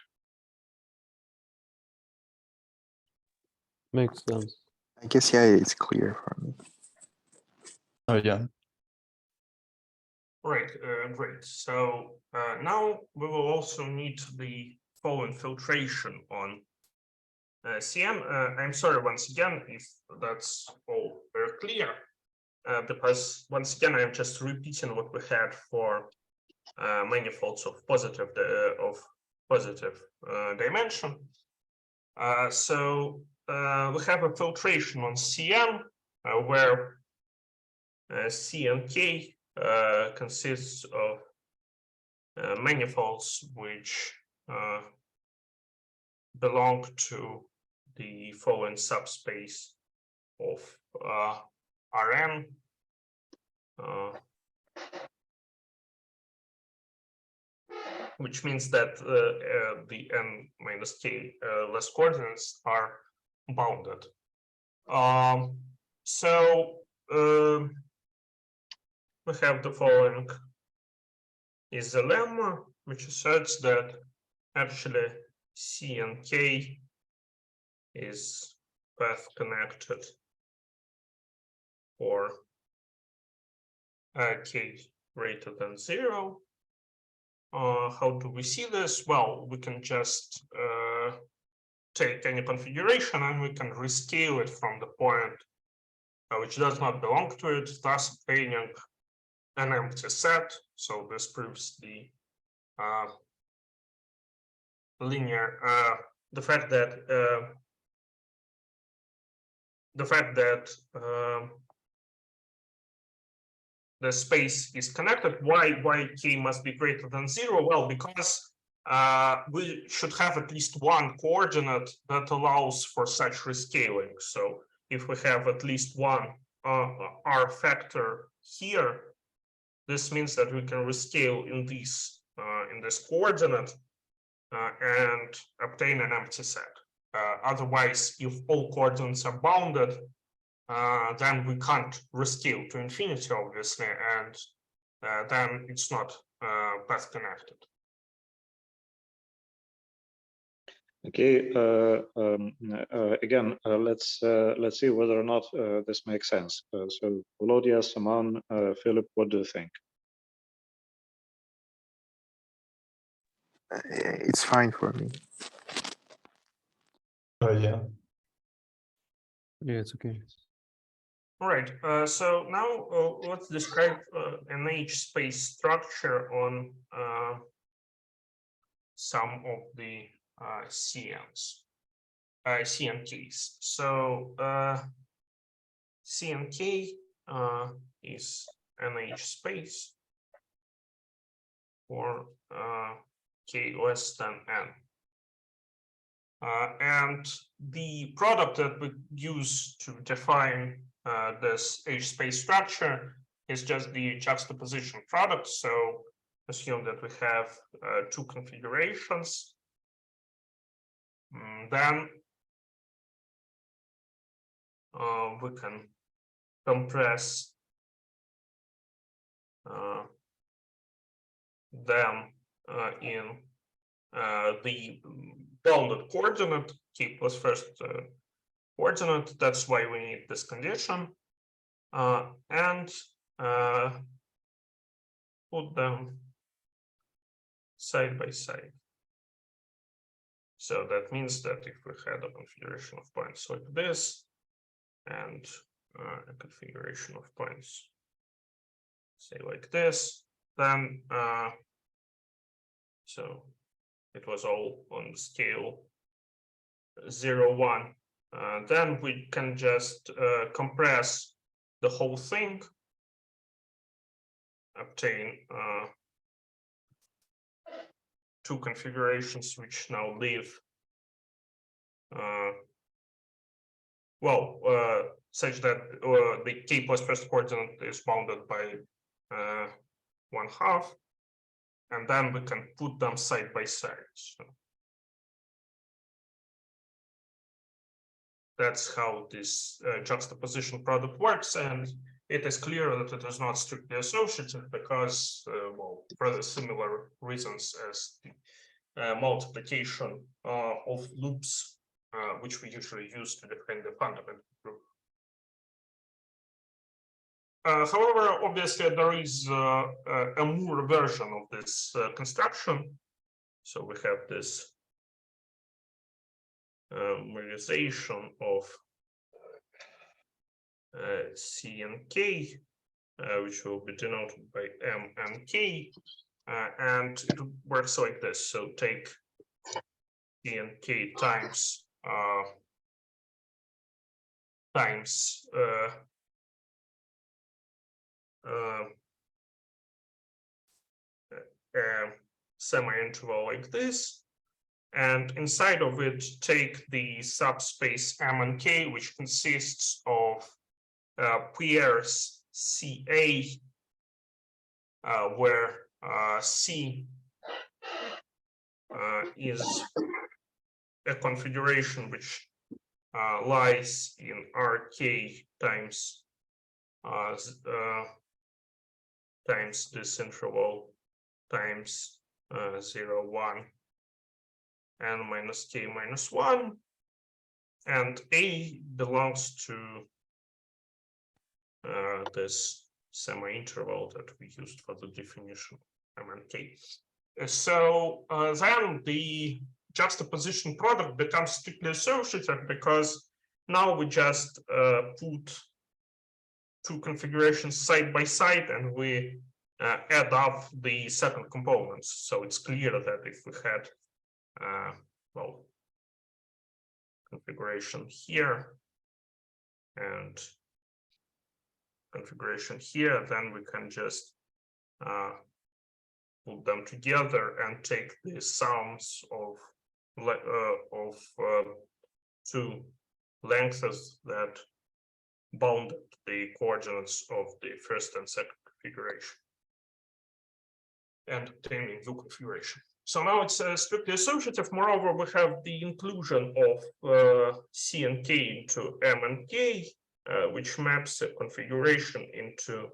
Makes sense. I guess, yeah, it's clear for me. Oh, yeah. Right, great. So now we will also need the following filtration on Cn. I'm sorry once again if that's all very clear, because once again I'm just repeating what we had for manifolds of positive dimension. So we have a filtration on Cn where C and K consists of manifolds which belong to the following subspace of Rn, which means that the n minus k less coordinates are bounded. So we have the following is a lemma which asserts that actually C and K is path connected for K greater than 0. How do we see this? Well, we can just take any configuration and we can rescale it from the point which does not belong to it, thus obtaining an empty set. So this proves the linear, the fact that the space is connected. Why K must be greater than 0? Well, because we should have at least one coordinate that allows for such rescaling. So if we have at least one R factor here, this means that we can rescale in this coordinate and obtain an empty set. Otherwise, if all coordinates are bounded, then we can't rescale to infinity, obviously, and then it's not path connected. Okay. Again, let's see whether or not this makes sense. So, Volodya, Saman, Philip, what do you think? It's fine for me. Yeah. Yeah, it's okay. All right. So now let's describe an H-space structure on some of the CNKs. So CNK is an H-space for k less than n. And the product that we use to define this H-space structure is just the juxtaposition product. So assume that we have two configurations. Then we can compress them in the bounded coordinate, k plus first coordinate. That's why we need this condition. And put them side by side. So that means that if we had a configuration of points like this, and a configuration of points, say like this, then so it was all on the scale 0, 1. Then we can just compress the whole thing, obtain two configurations which now leave such that the k plus first coordinate is bounded by 1/2, and then we can put them side by side. So that's how this juxtaposition product works, and it is clear that it is not strictly associative because, for the similar reasons as the multiplication of loops, which we usually use to define the fundamental group. However, obviously, there is a Moore version of this construction. So we have this Mooreization of C and K, which will be denoted by M and K, and it works like this. So take C and K times semi-interval like this, and inside of it take the subspace M and K, which consists of pairs CA, where C is a configuration which lies in RK times this interval times 0, 1, n minus k minus 1, and A belongs to this semi-interval that we used for the definition of M and K. So then the juxtaposition product becomes strictly associative because now we just put two configurations side by side and we add up the second components. So it's clear that if we had configuration here and configuration here, then we can just put them together and take the sums of two lengths that bounded the coordinates of the first and second configuration, and obtain a new configuration. So now it's strictly associative. Moreover, we have the inclusion of C and K into M and K, which maps the configuration into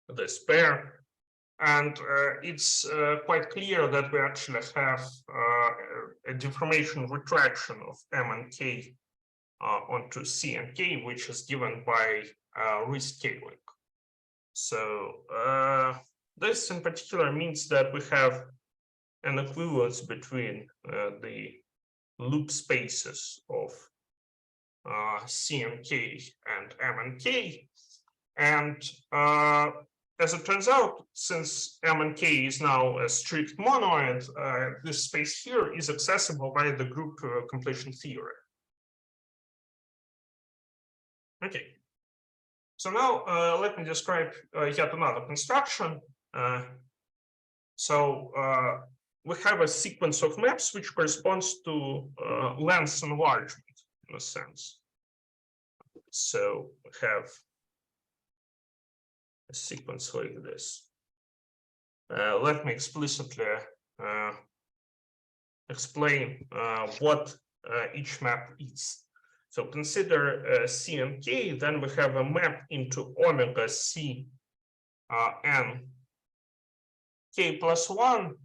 this pair. And it's quite clear that we actually have a deformation retraction of M and K onto C and K, which is given by rescaling. So this in particular means that we have an equivalence between the loop spaces of C and K and M and K. And as it turns out, since M and K is now a strict monoid, this space here is accessible by the group completion theory. Okay. So now let me describe yet another construction. We have a sequence of maps which corresponds to length enlargement in a sense. So we have a sequence like this. Let me explicitly explain what each map is. So consider C and K, then we have a map into omega C n K plus 1,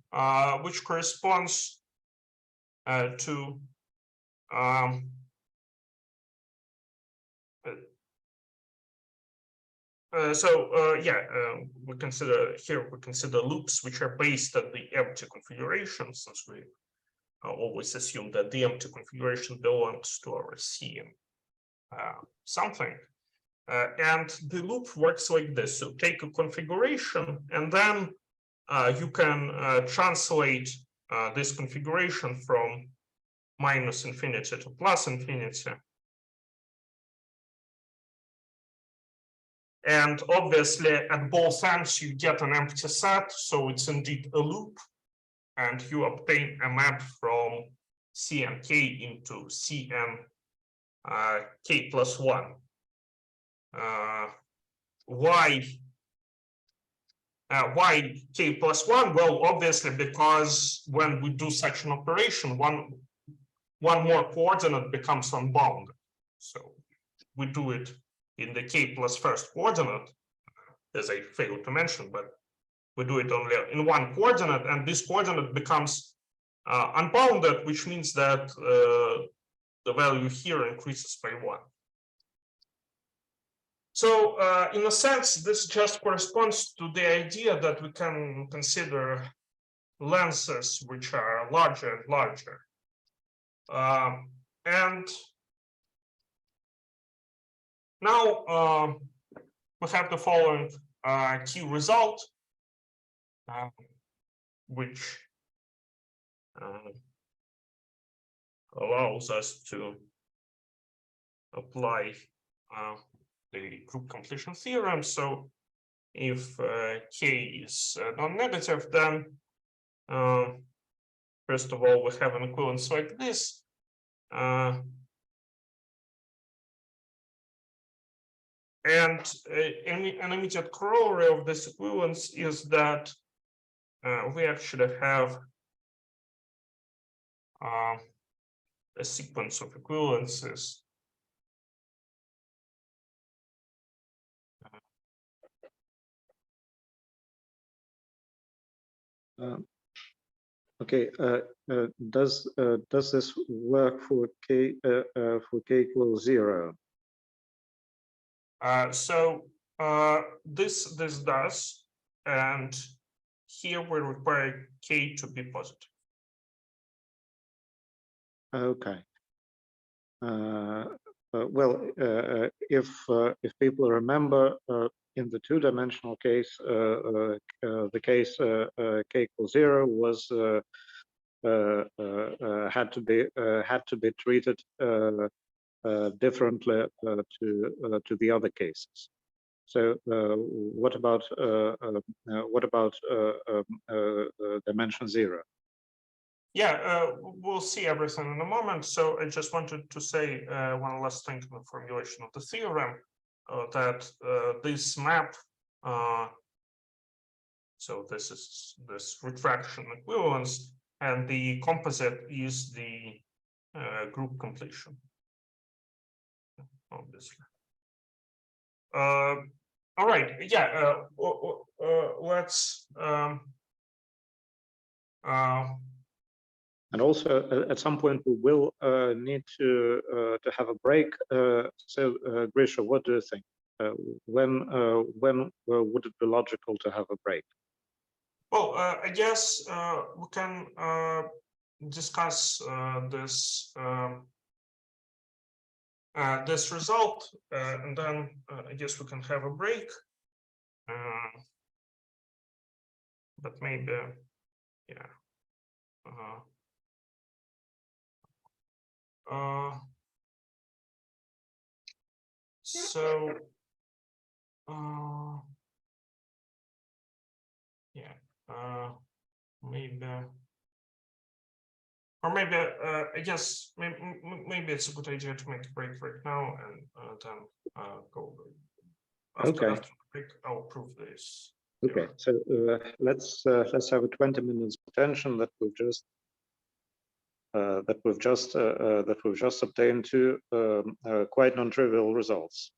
which corresponds to we consider loops which are based on the empty configuration, since we always assume that the empty configuration belongs to our C and something. And the loop works like this. So take a configuration, and then you can translate this configuration from minus infinity to plus infinity. And obviously, at both ends, you get an empty set. So it's indeed a loop. And you obtain a map from C and K into C and K plus 1. Why K plus 1? Well, obviously, because when we do such an operation, one more coordinate becomes unbounded. So we do it in the K plus first coordinate, as I failed to mention, but we do it only in one coordinate, and this coordinate becomes unbounded, which means that the value here increases by 1. So in a sense, this just corresponds to the idea that we can consider lenses which are larger and larger. And now we have the following key result, which allows us to apply the group completion theorem. So if K is non-negative, then first of all, we have an equivalence like this. And an immediate corollary of this equivalence is that we actually have a sequence of equivalences Okay, does this work for K equals 0? This does, and here we require K to be positive. Okay. Well, if people remember, in the two-dimensional case, the case K equals 0 was had to be treated differently to the other cases. So what about dimension 0? Yeah, we'll see everything in a moment. So I just wanted to say one last thing in the formulation of the theorem, that this map So this is this retraction equivalence, and the composite is the group completion. Obviously. All right. Yeah. Let's. And also, at some point, we will need to have a break. So, Grisha, what do you think? When would it be logical to have a break? Well, I guess we can discuss this this result, and then I guess we can have a break. But maybe, yeah. So, yeah, maybe, or maybe I guess maybe it's a good idea to make a break right now and then go. After the break, I'll prove this. Okay, so let's have a 20 minutes attention that we've just obtained two quite non-trivial results.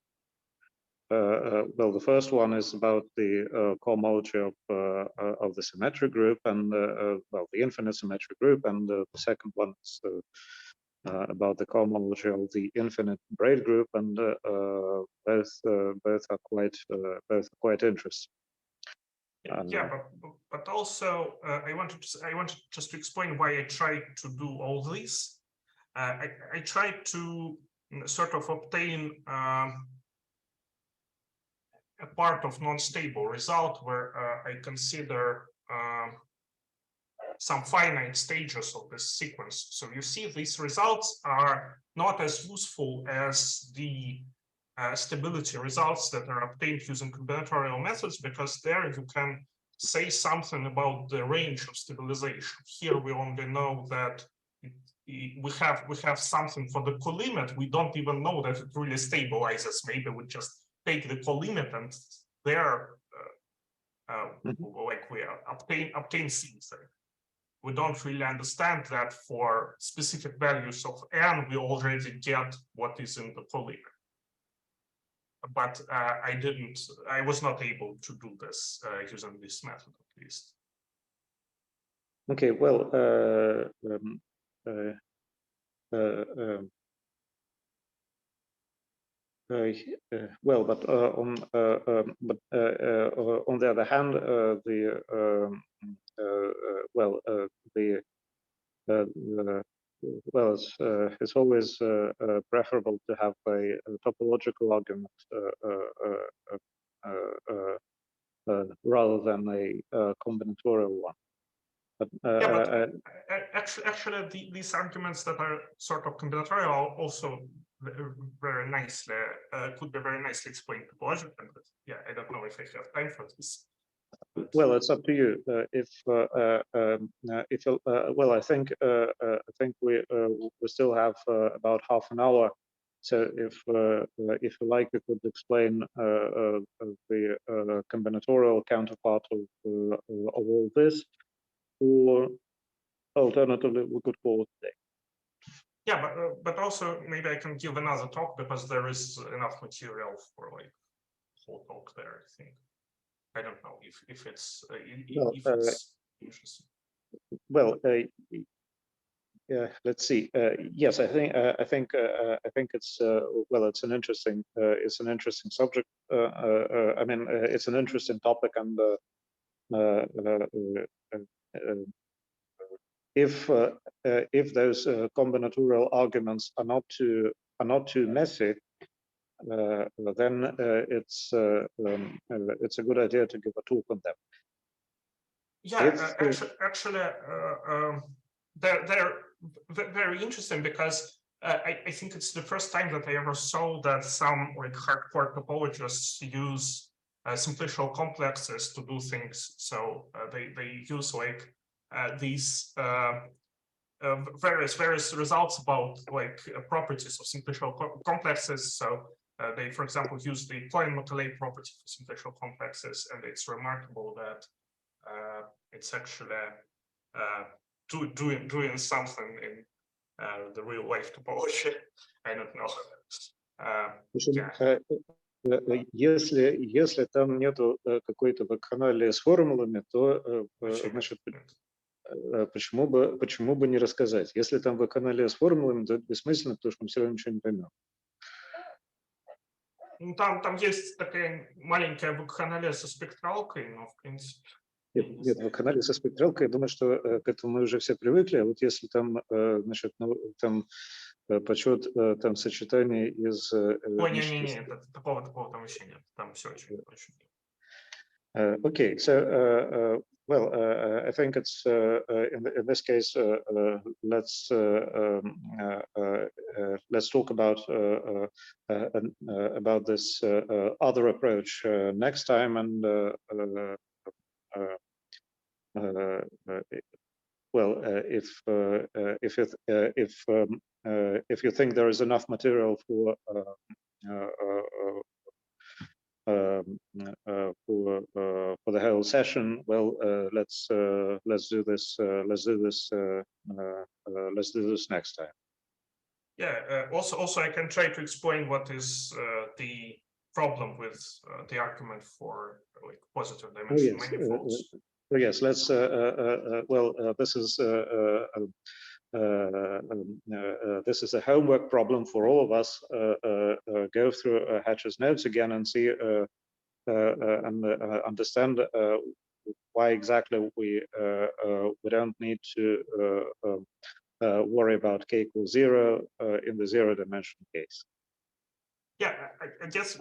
Well, the first one is about the cohomology of the symmetric group and well, the infinite symmetric group, and the second one is about the cohomology of the infinite braid group, and both are quite interesting. Yeah, but also I wanted just to explain why I tried to do all this. I tried to sort of obtain a part of non-stable result where I consider some finite stages of this sequence. So you see, these results are not as useful as the stability results that are obtained using combinatorial methods, because there you can say something about the range of stabilization. Here we only know that we have something for the co-limit. We don't even know that it really stabilizes. Maybe we just take the co-limit and there like we obtain things there. We don't really understand that for specific values of n, we already get what is in the co-limit. But I was not able to do this using this method, at least. Okay, well, well, but on the other hand, it's always preferable to have a topological argument rather than a combinatorial one. But, yeah, but actually, these arguments that are sort of combinatorial also very nicely could be very nicely explained topologically. But yeah, I don't know if I have time for this. Well, it's up to you. Well, I think we still have about half an hour. So if you like, we could explain the combinatorial counterpart of all this, or alternatively, we could call it today. Yeah, but also maybe I can give another talk, because there is enough material for like whole talk there, I think. I don't know if it's interesting. Well, let's see. Yes, I think it's well, it's an interesting subject. I mean, it's an interesting topic, and if those combinatorial arguments are not too messy, then it's a good idea to give a talk on them. Yeah, actually, they're very interesting, because I think it's the first time that I ever saw that some like hardcore topologists use simplicial complexes to do things. So they use like these various results about like properties of simplicial complexes. So they, for example, use the Cohen-Mottelet property for simplicial complexes, and it's remarkable that it's actually doing something in the real life topology. I don't know. Если там нету какой-то вакханалии с формулами, то значит, почему бы не рассказать? Если там вакханалия с формулами, то это бессмысленно, потому что мы все равно ничего не поймем. Ну, там есть такая маленькая вакханалия со спектралкой, но в принципе. Нет, вакханалия со спектралкой, я думаю, что к этому мы уже все привыкли. А вот если там, значит, ну, там подсчет там сочетаний из... Ой, не, такого там вообще нет. Там все очень. Okay, so well, I think it's in this case let's talk about this other approach next time, and well, if you think there is enough material for the whole session, well, let's do this next time. Yeah. Also, I can try to explain what is the problem with the argument for like positive dimension manifolds. Oh yes, let's. Well, this is a homework problem for all of us. Go through Hatch's notes again and see and understand why exactly we don't need to worry about k equals 0 in the zero-dimensional case. Yeah, I guess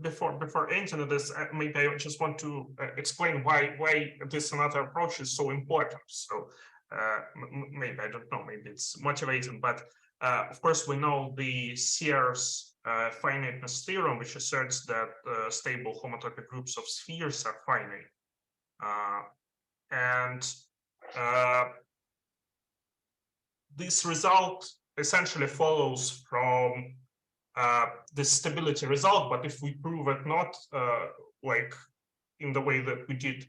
before entering this, maybe I just want to explain why this another approach is so important. So maybe, I don't know, maybe it's motivating, but of course we know the Sears finiteness theorem, which asserts that stable homotopic groups of spheres are finite, and this result essentially follows from the stability result, but if we prove it not like in the way that we did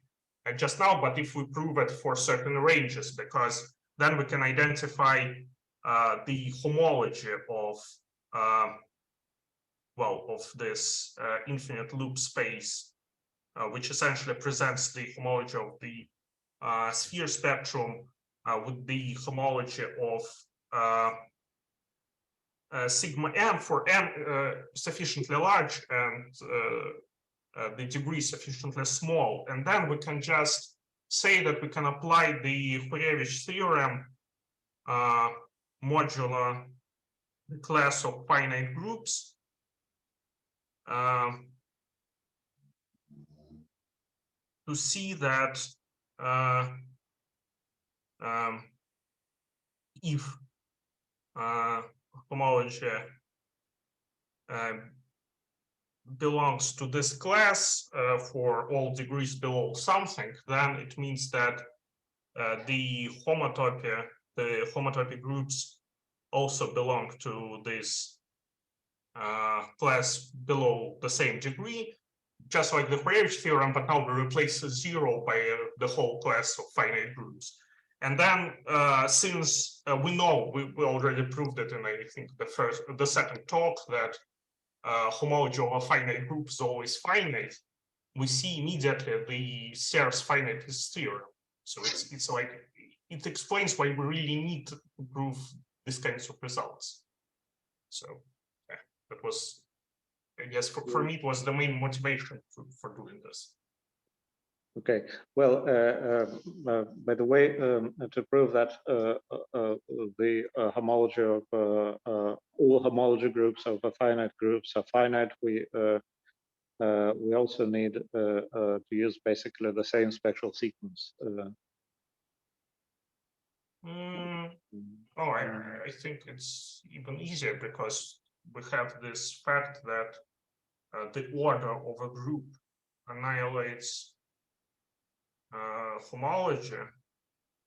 just now, but if we prove it for certain ranges, because then we can identify the homology of of this infinite loop space, which essentially presents the homology of the sphere spectrum with the homology of sigma m for n sufficiently large and the degree sufficiently small, and then we can just say that we can apply the Fourier-Witch theorem modulo the class of finite groups to see that if homology belongs to this class for all degrees below something, then it means that the homotopy groups also belong to this class below the same degree, just like the Fourier-Witch theorem, but now we replace 0 by the whole class of finite groups. And then, since we know we already proved it in, I think, the second talk, that homology of a finite group is always finite, we see immediately the Serre's finiteness theorem. So it's like it explains why we really need to prove these kinds of results. So yeah, that was, I guess, for me, it was the main motivation for doing this. Okay, well, by the way, to prove that the homology of all homology groups of finite groups are finite, we also need to use basically the same spectral sequence. I think it's even easier because we have this fact that the order of a group annihilates homology,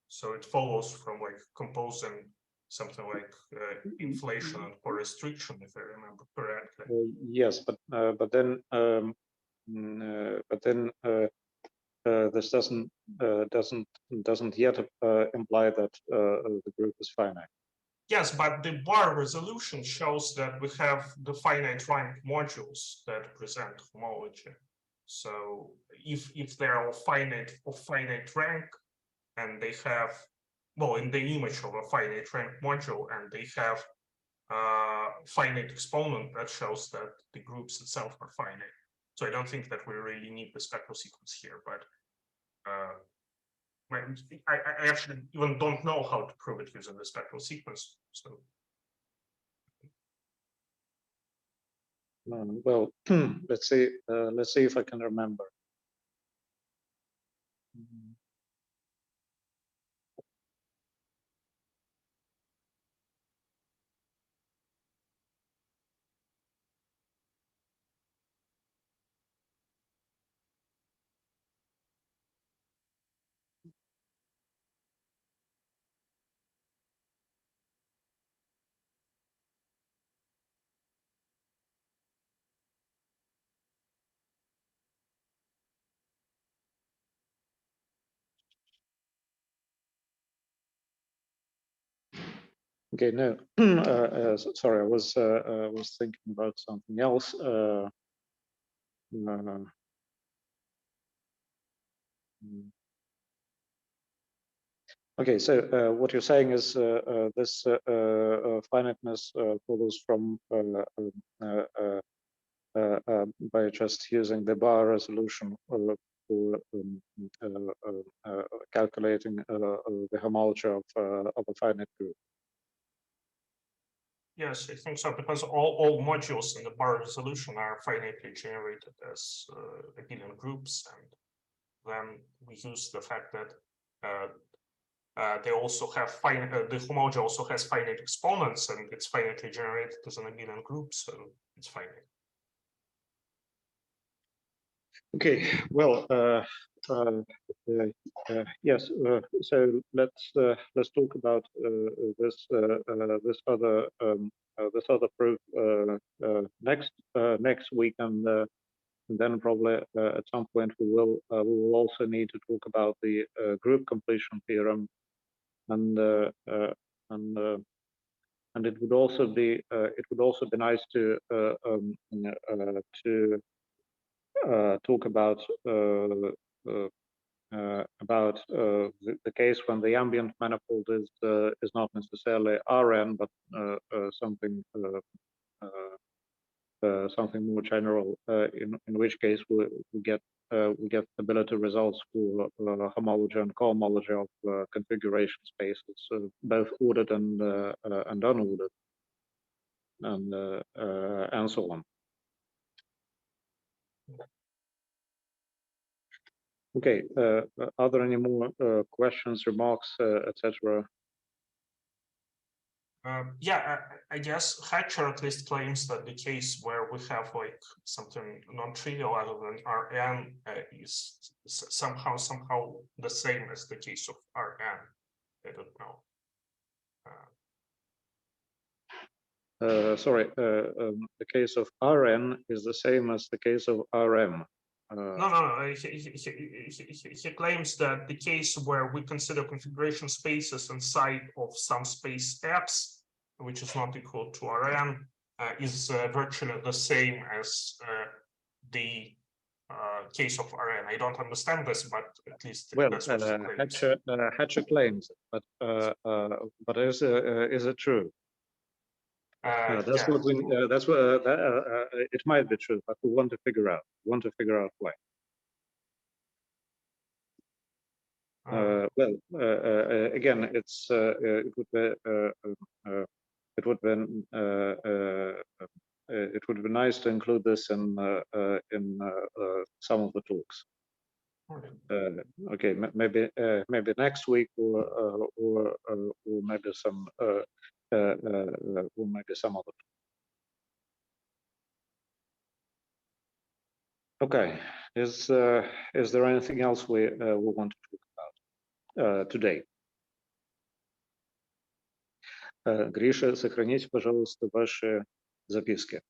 so it follows from like composing something like inflation and co-restriction, if I remember correctly. Yes, but then this doesn't yet imply that the group is finite. Yes, but the bar resolution shows that we have the finite rank modules that present homology. So if they are of finite rank, and they have, well, in the image of a finite rank module, and they have finite exponent, that shows that the groups itself are finite. So I don't think that we really need the spectral sequence here, but I actually even don't know how to prove it using the spectral sequence. So well, let's see if I can remember. Okay, no, sorry, I was thinking about something else. Okay, so what you're saying is this finiteness follows from by just using the bar resolution for calculating the homology of a finite group. yes, I think so, because all modules in the bar resolution are finitely generated as abelian groups, and then we use the fact that they also have the homology also has finite exponents, and it's finitely generated as an abelian group, so it's finite. Okay, well, yes. So let's talk about this proof next week, and then probably at some point we will also need to talk about the group completion theorem, and it would also be nice to talk about the case when the ambient manifold is not necessarily Rn, but something more general. In which case we get stability results for homology and cohomology of configuration spaces, both ordered and unordered, and so on. Okay, are there any more questions, remarks, etc.? Yeah, I guess Hatcher at least claims that the case where we have like something non-trivial other than Rn is somehow the same as the case of Rn. I don't know. Sorry, the case of Rn is the same as the case of Rm. No. He claims that the case where we consider configuration spaces inside of some space X, which is not equal to Rn, is virtually the same as the case of Rn. I don't understand this, but at least well, that's what he claims. Hatcher claims it, but is it true? That's Yeah. what we. That's what it might be true, but we want to figure out. Why. Well, again, it would be nice to include this in some of the talks. Okay, maybe next week, or maybe some other. Okay, is there anything else we want to talk about today? Гриша, сохраните, пожалуйста, ваши записки.